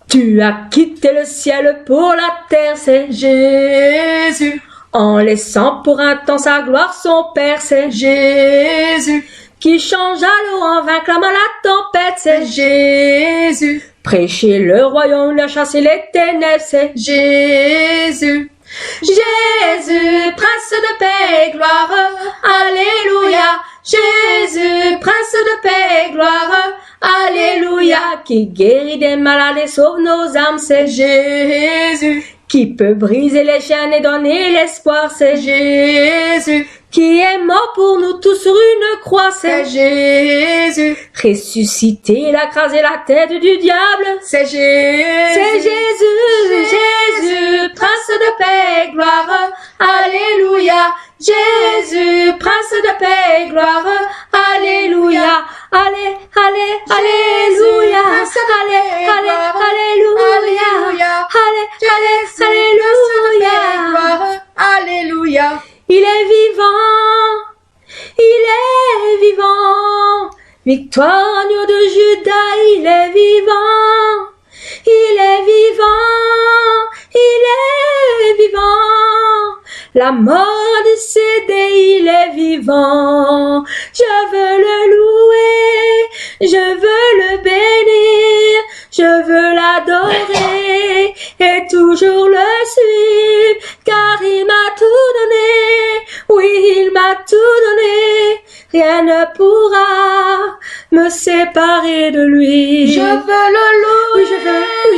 Tu as quitté le ciel pour la terre, c'est Jésus. En laissant pour un temps sa gloire son Père, c'est Jésus. Qui changea l'eau en vin, clama la tempête, c'est Jésus. Prêcher le royaume, la chasser les ténèbres, c'est Jésus. Jésus, prince de paix et gloire, alléluia. Jésus, prince de paix et gloire, alléluia. Qui guérit des malades et sauve nos âmes, c'est Jésus. Qui peut briser les chaînes et donner l'espoir, c'est Jésus. Qui est mort pour nous tous sur une croix, c'est Jésus. Ressuscité, il a crasé la tête du diable, c'est Jésus. C'est Jésus, Jésus, prince de paix et gloire, alléluia. Jésus, prince de paix et gloire, alléluia. Allez, alléluia. Alléluia. Alléluia. Alléluia. Il est vivant, victoire agneau de Judas, il est vivant, la mort décédée, il est vivant, je veux le louer, je veux le bénir, je veux l'adorer et toujours le suivre, car il m'a tout donné, oui, il m'a tout donné, rien ne pourra me séparer de lui. Je veux le louer, oui,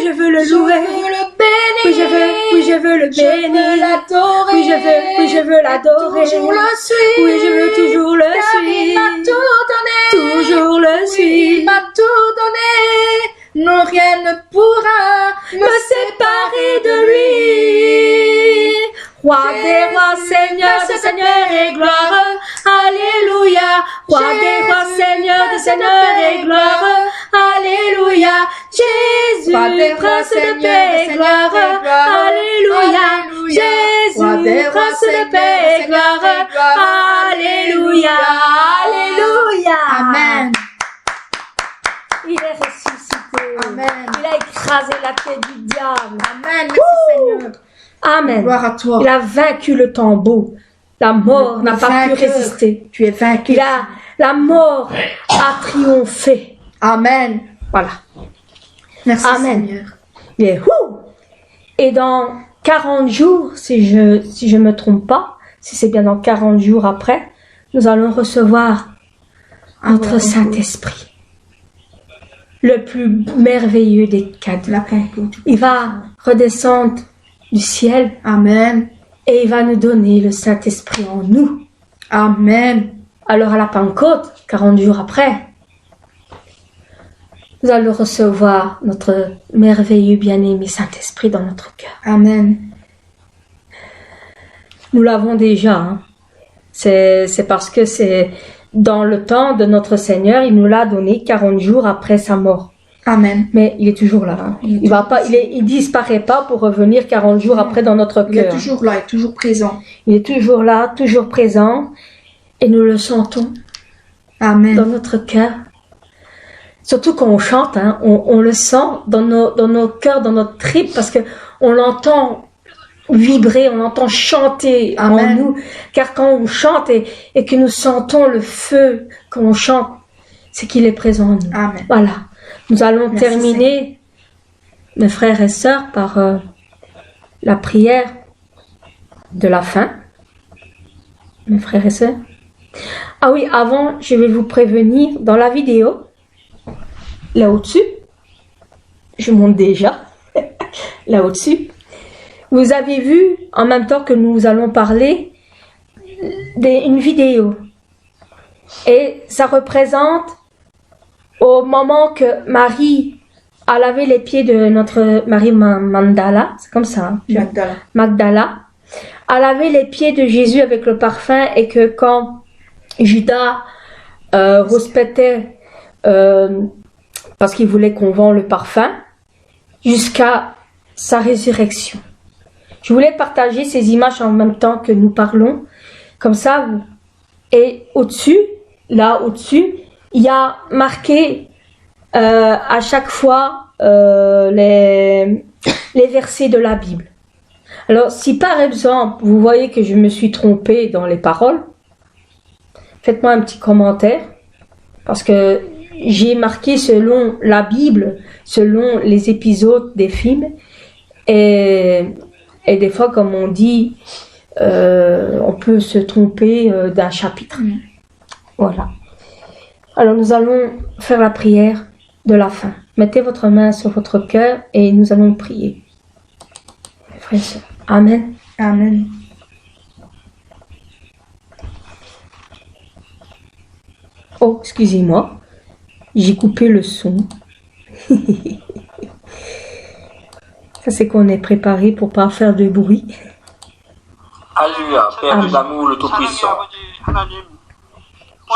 je veux le louer, je veux le bénir, oui, je veux le bénir, je veux l'adorer, oui, je veux l'adorer, toujours le suivre, oui, je veux toujours le car il suivre, m'a tout donné, toujours le oui, suivre. il m'a tout donné, non, rien ne pourra me séparer de lui. Roi des rois, Seigneur des seigneurs et gloire, alléluia. Roi des rois, Seigneur des seigneurs et gloire, alléluia. Jésus, prince de paix et gloire, alléluia. Jésus, prince de paix et gloire, alléluia, alléluia. Amen. Il est ressuscité. Amen. Il a écrasé la tête du diable. Amen. Merci Seigneur. Amen. Gloire à toi. Il a vaincu le tombeau. La mort n'a pas pu résister. Tu es vaincu. La mort a triomphé. Amen. Voilà. Merci Amen. Seigneur. Et dans 40 jours, si je me trompe pas, si c'est bien dans 40 jours après, nous allons recevoir notre Saint-Esprit. Le plus merveilleux des cadeaux. La Pentecôte. Il va redescendre du ciel. Amen. Et il va nous donner le Saint-Esprit en nous. Amen. Alors à la Pentecôte, 40 jours après, nous allons recevoir notre merveilleux bien-aimé Saint-Esprit dans notre cœur. Amen. nous l'avons déjà. Hein. C'est parce que c'est dans le temps de notre Seigneur, il nous l'a donné 40 jours après sa mort. Amen. Mais il est toujours là. Hein. Il disparaît pas pour revenir 40 jours après dans notre cœur. Il est toujours là, il est toujours présent. Il est toujours là, toujours présent. Et nous le sentons. Amen. Dans notre cœur. Surtout quand on chante, hein, on le sent dans nos cœurs, dans notre tripes, parce que on l'entend vibrer, on l'entend chanter Amen. en nous. Car quand on chante et que nous sentons le feu quand on chante, c'est qu'il est présent en nous. Amen. Voilà. Nous allons Merci, terminer, mes frères et sœurs, par la prière de la fin. Mes frères et sœurs. Ah oui, avant, je vais vous prévenir, dans la vidéo, là au-dessus, je monte déjà, là au-dessus, vous avez vu, en même temps que nous allons parler, une vidéo. Et ça représente au moment que Marie a lavé les pieds de notre Marie Magdala, c'est comme ça, hein, Magdala, a lavé les pieds de Jésus avec le parfum, et que quand Judas rouspétait parce qu'il voulait qu'on vende le parfum jusqu'à sa résurrection. Je voulais partager ces images en même temps que nous parlons, comme ça. Et au-dessus, là au-dessus, il y a marqué à chaque fois les versets de la Bible. Alors, si par exemple, vous voyez que je me suis trompée dans les paroles, faites-moi un petit commentaire, parce que j'ai marqué selon la Bible, selon les épisodes des films, et des fois, comme on dit, on peut se tromper d'un chapitre. Voilà. Alors, nous allons faire la prière de la fin. Mettez votre main sur votre cœur et nous allons prier. Frères et sœurs. Amen. Amen. Oh, excusez-moi. J'ai coupé le son. Ça, c'est qu'on est préparé pour pas faire de bruit. Alléluia, Père de l'amour, le Tout-Puissant.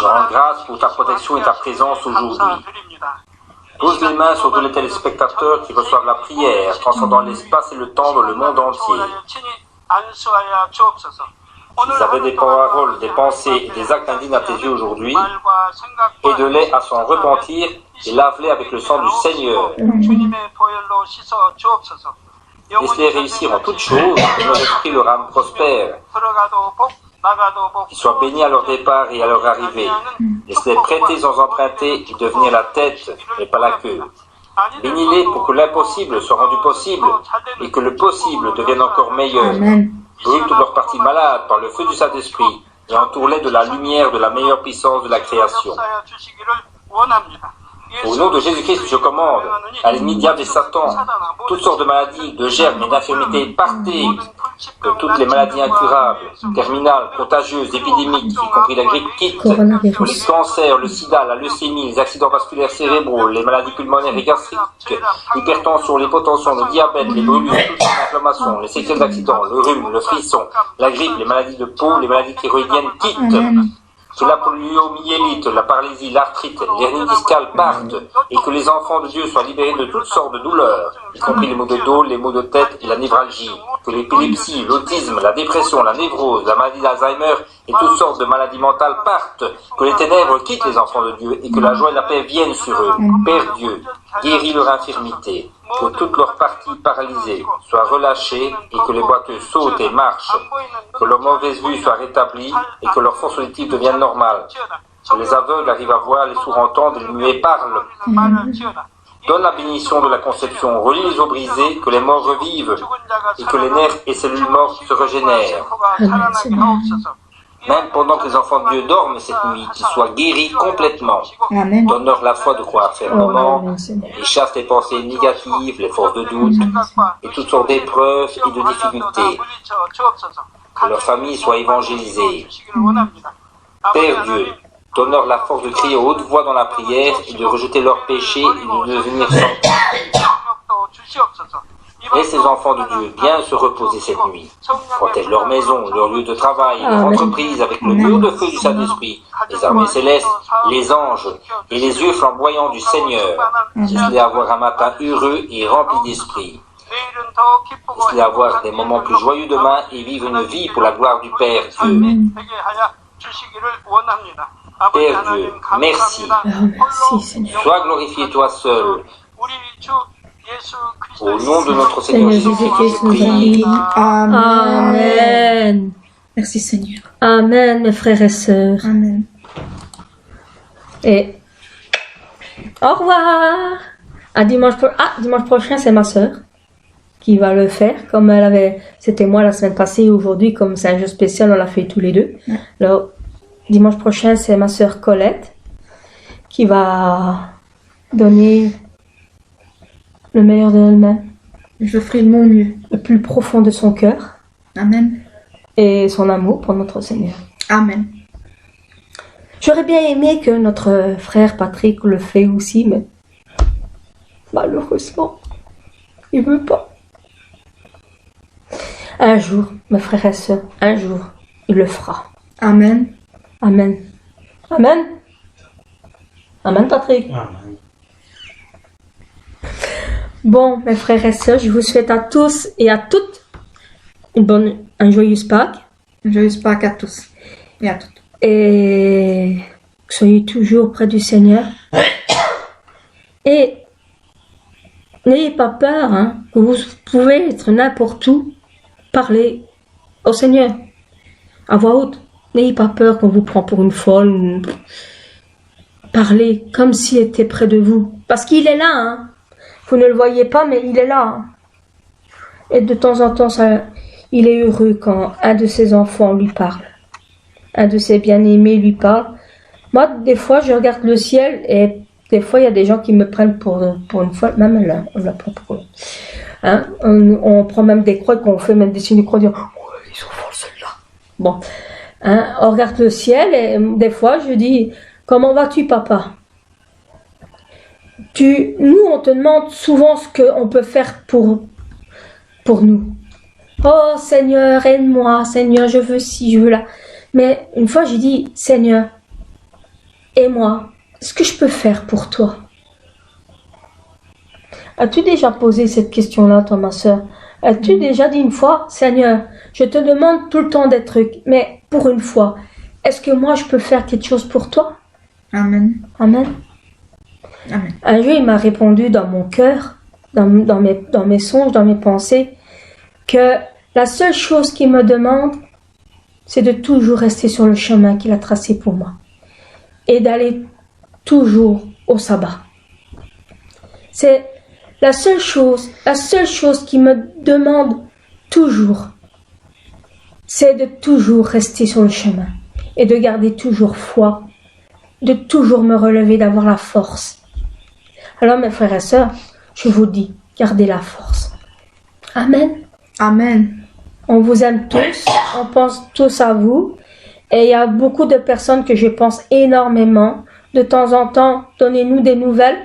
Je rends grâce pour ta protection et ta présence aujourd'hui. Pose les mains sur tous les téléspectateurs qui reçoivent la prière, transcendant l'espace et le temps dans le monde entier. Ils avaient des paroles, des pensées et des actes indignes à tes yeux aujourd'hui. Aide-les à s'en repentir et lave-les avec le sang du Seigneur. Laisse-les réussir en toutes choses et leur esprit, leur âme prospère. Qu'ils soient bénis à leur départ et à leur arrivée. Laisse-les prêter sans emprunter et devenir la tête, mais pas la queue. Bénis-les pour que l'impossible soit rendu possible et que le possible devienne encore meilleur. Amen. Brûle toutes leurs parties malades par le feu du Saint-Esprit et entoure-les de la lumière de la meilleure puissance de la création. Au nom de Jésus-Christ, je commande à l'ennemi diable et Satan, toutes sortes de maladies, de germes et d'infirmités, partez, que toutes les maladies incurables, terminales, contagieuses, épidémiques, y compris la grippe, quittent, que les cancers, le sida, la leucémie, les accidents vasculaires cérébraux, les maladies pulmonaires et gastriques, l'hypertension, l'hypotension, le diabète, les brûlures, toutes les inflammations, les séquelles d'accidents, le rhume, le frisson, la grippe, les maladies de peau, les maladies thyroïdiennes quittent. Que la poliomyélite, la paralysie, l'arthrite, l'hernie discale partent et que les enfants de Dieu soient libérés de toutes sortes de douleurs, y compris les maux de dos, les maux de tête et la névralgie. Que l'épilepsie, l'autisme, la dépression, la névrose, la maladie d'Alzheimer et toutes sortes de maladies mentales partent. Que les ténèbres quittent les enfants de Dieu et que la joie et la paix viennent sur eux. Père Dieu, guéris leur infirmité. Que toutes leurs parties paralysées soient relâchées et que les boiteux sautent et marchent. Que leur mauvaise vue soit rétablie et que leur force auditive devienne normale. Que les aveugles arrivent à voir, les sourds entendent et les muets parlent. Donne la bénédiction de la conception, relie les os brisés, que les morts revivent et que les nerfs et cellules mortes se régénèrent. Même pendant que les enfants de Dieu dorment cette nuit, qu'ils soient guéris complètement. Amen. Donne-leur la foi de croire fermement, et chasse les pensées négatives, les forces de doute, et toutes sortes d'épreuves et de difficultés. Que leur famille soit évangélisée. Père Dieu, donne-leur la force de crier à haute voix dans la prière et de rejeter leurs péchés et de devenir saints. Laisse ces enfants de Dieu bien se reposer cette nuit. Protège leur maison, leur lieu de travail, leur entreprise avec le mur de feu du Saint-Esprit, les armées célestes, les anges et les yeux flamboyants du Seigneur. Laisse-les avoir un matin heureux et rempli d'esprit. Laisse-les avoir des moments plus joyeux demain et vivre une vie pour la gloire du Père Dieu. Père Dieu, merci. Merci, Seigneur. Sois glorifié toi seul. Au nom de notre Seigneur Jésus-Christ, nous prie. Amen. Amen. Merci Seigneur. Amen, mes frères et sœurs. Amen. Et au revoir. À dimanche, dimanche prochain, c'est ma sœur qui va le faire. Comme elle avait, c'était moi la semaine passée. Aujourd'hui, comme c'est un jeu spécial, on l'a fait tous les deux. Alors, dimanche prochain, c'est ma sœur Colette qui va donner le meilleur d'elle-même, Je ferai de mon mieux. le plus profond de son cœur Amen. et son amour pour notre Seigneur. Amen. J'aurais bien aimé que notre frère Patrick le fait aussi, mais malheureusement, il veut pas. Un jour, mes frères et sœurs, un jour, il le fera. Amen. Amen. Amen. Amen, Patrick. Amen. Bon, mes frères et sœurs, je vous souhaite à tous et à toutes un joyeuse Pâques. Joyeuse Pâques à tous et à toutes. Et soyez toujours près du Seigneur. Et n'ayez pas peur, hein, que vous pouvez être n'importe où, parler au Seigneur à voix haute. N'ayez pas peur qu'on vous prend pour une folle. Parlez comme s'il était près de vous. Parce qu'il est là, hein. Vous ne le voyez pas, mais il est là. Hein. Et de temps en temps, il est heureux quand un de ses enfants lui parle. Un de ses bien-aimés lui parle. Moi, des fois, je regarde le ciel et des fois, il y a des gens qui me prennent pour une folle. Même là, on la prend pour... Hein? On prend même des croix, qu'on fait même des signes de croix, dire « Oh, ils sont folles, ceux-là !» Bon, hein? On regarde le ciel et des fois, je dis « Comment vas-tu, papa ?» Nous, on te demande souvent ce qu'on peut faire pour nous. « Oh, Seigneur, aide-moi, Seigneur, je veux ci, je veux là. » Mais une fois, j'ai dit, Seigneur, et moi, ce que je peux faire pour toi? As-tu déjà posé cette question-là, toi, ma soeur? As-tu déjà dit une fois, Seigneur, je te demande tout le temps des trucs, mais pour une fois, est-ce que moi, je peux faire quelque chose pour toi? Amen. Amen. Amen. Un jour, il m'a répondu dans mon cœur, dans mes songes, dans mes pensées, que la seule chose qu'il me demande, c'est de toujours rester sur le chemin qu'il a tracé pour moi et d'aller toujours au sabbat. C'est la seule chose qu'il me demande toujours, c'est de toujours rester sur le chemin et de garder toujours foi, de toujours me relever, d'avoir la force. Alors mes frères et sœurs, je vous dis, gardez la force. Amen. Amen. On vous aime tous, on pense tous à vous. Et il y a beaucoup de personnes que je pense énormément. De temps en temps, donnez-nous des nouvelles.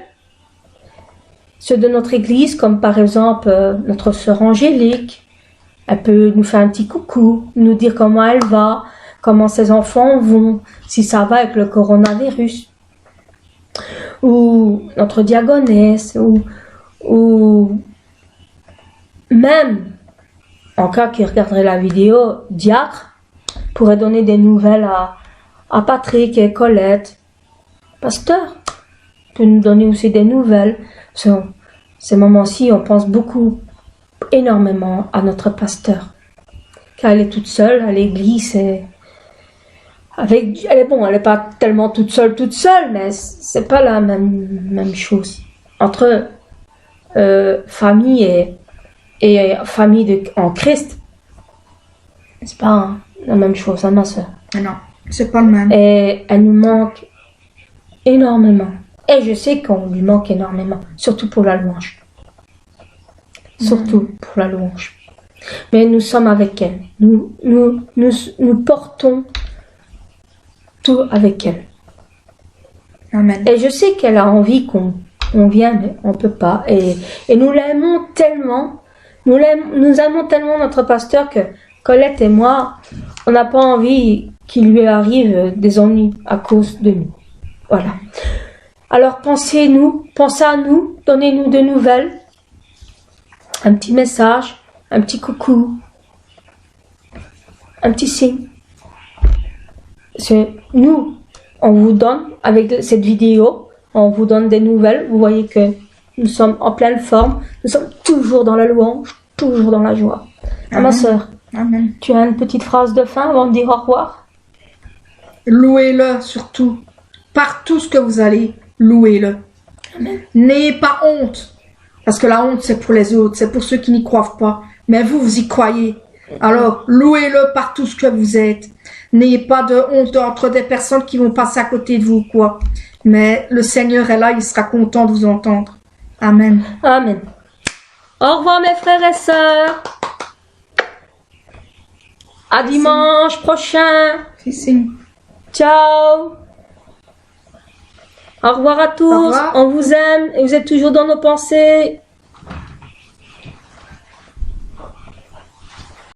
Ceux de notre église, comme par exemple notre sœur Angélique. Elle peut nous faire un petit coucou, nous dire comment elle va, comment ses enfants vont, si ça va avec le coronavirus. Ou notre diaconesse, ou même, en cas qui regarderait la vidéo, diacre pourrait donner des nouvelles à Patrick et Colette. Pasteur peut nous donner aussi des nouvelles. Ces moments-ci, on pense énormément à notre pasteur. Car elle est toute seule à l'église. Elle est pas tellement toute seule, mais c'est pas la même chose. Entre famille et famille en Christ, c'est pas la même chose, hein, ma soeur. Non, c'est pas le même. Et elle nous manque énormément. Et je sais qu'on lui manque énormément, surtout pour la louange. Surtout pour la louange. Mais nous sommes avec elle. Nous portons tout avec elle. Amen. Et je sais qu'elle a envie qu'on vienne, mais on peut pas. Et nous l'aimons tellement Nous aimons tellement notre pasteur que Colette et moi, on n'a pas envie qu'il lui arrive des ennuis à cause de nous. Voilà. Alors pensez à nous, donnez-nous de nouvelles, un petit message, un petit coucou, un petit signe. Nous, on vous donne, avec cette vidéo, on vous donne des nouvelles. Vous voyez que nous sommes en pleine forme, nous sommes toujours dans la louange, toujours dans la joie. Ah, ma sœur, Amen. Tu as une petite phrase de fin avant de dire au revoir? Louez-le surtout. Partout ce que vous allez, louez-le. N'ayez pas honte. Parce que la honte, c'est pour les autres, c'est pour ceux qui n'y croient pas. Mais vous, vous y croyez. Alors, louez-le partout ce que vous êtes. N'ayez pas de honte entre des personnes qui vont passer à côté de vous, quoi. Mais le Seigneur est là, il sera content de vous entendre. Amen. Amen. Au revoir mes frères et sœurs. À dimanche prochain. C'est signe. Ciao. Au revoir à tous. Au revoir. On vous aime et vous êtes toujours dans nos pensées.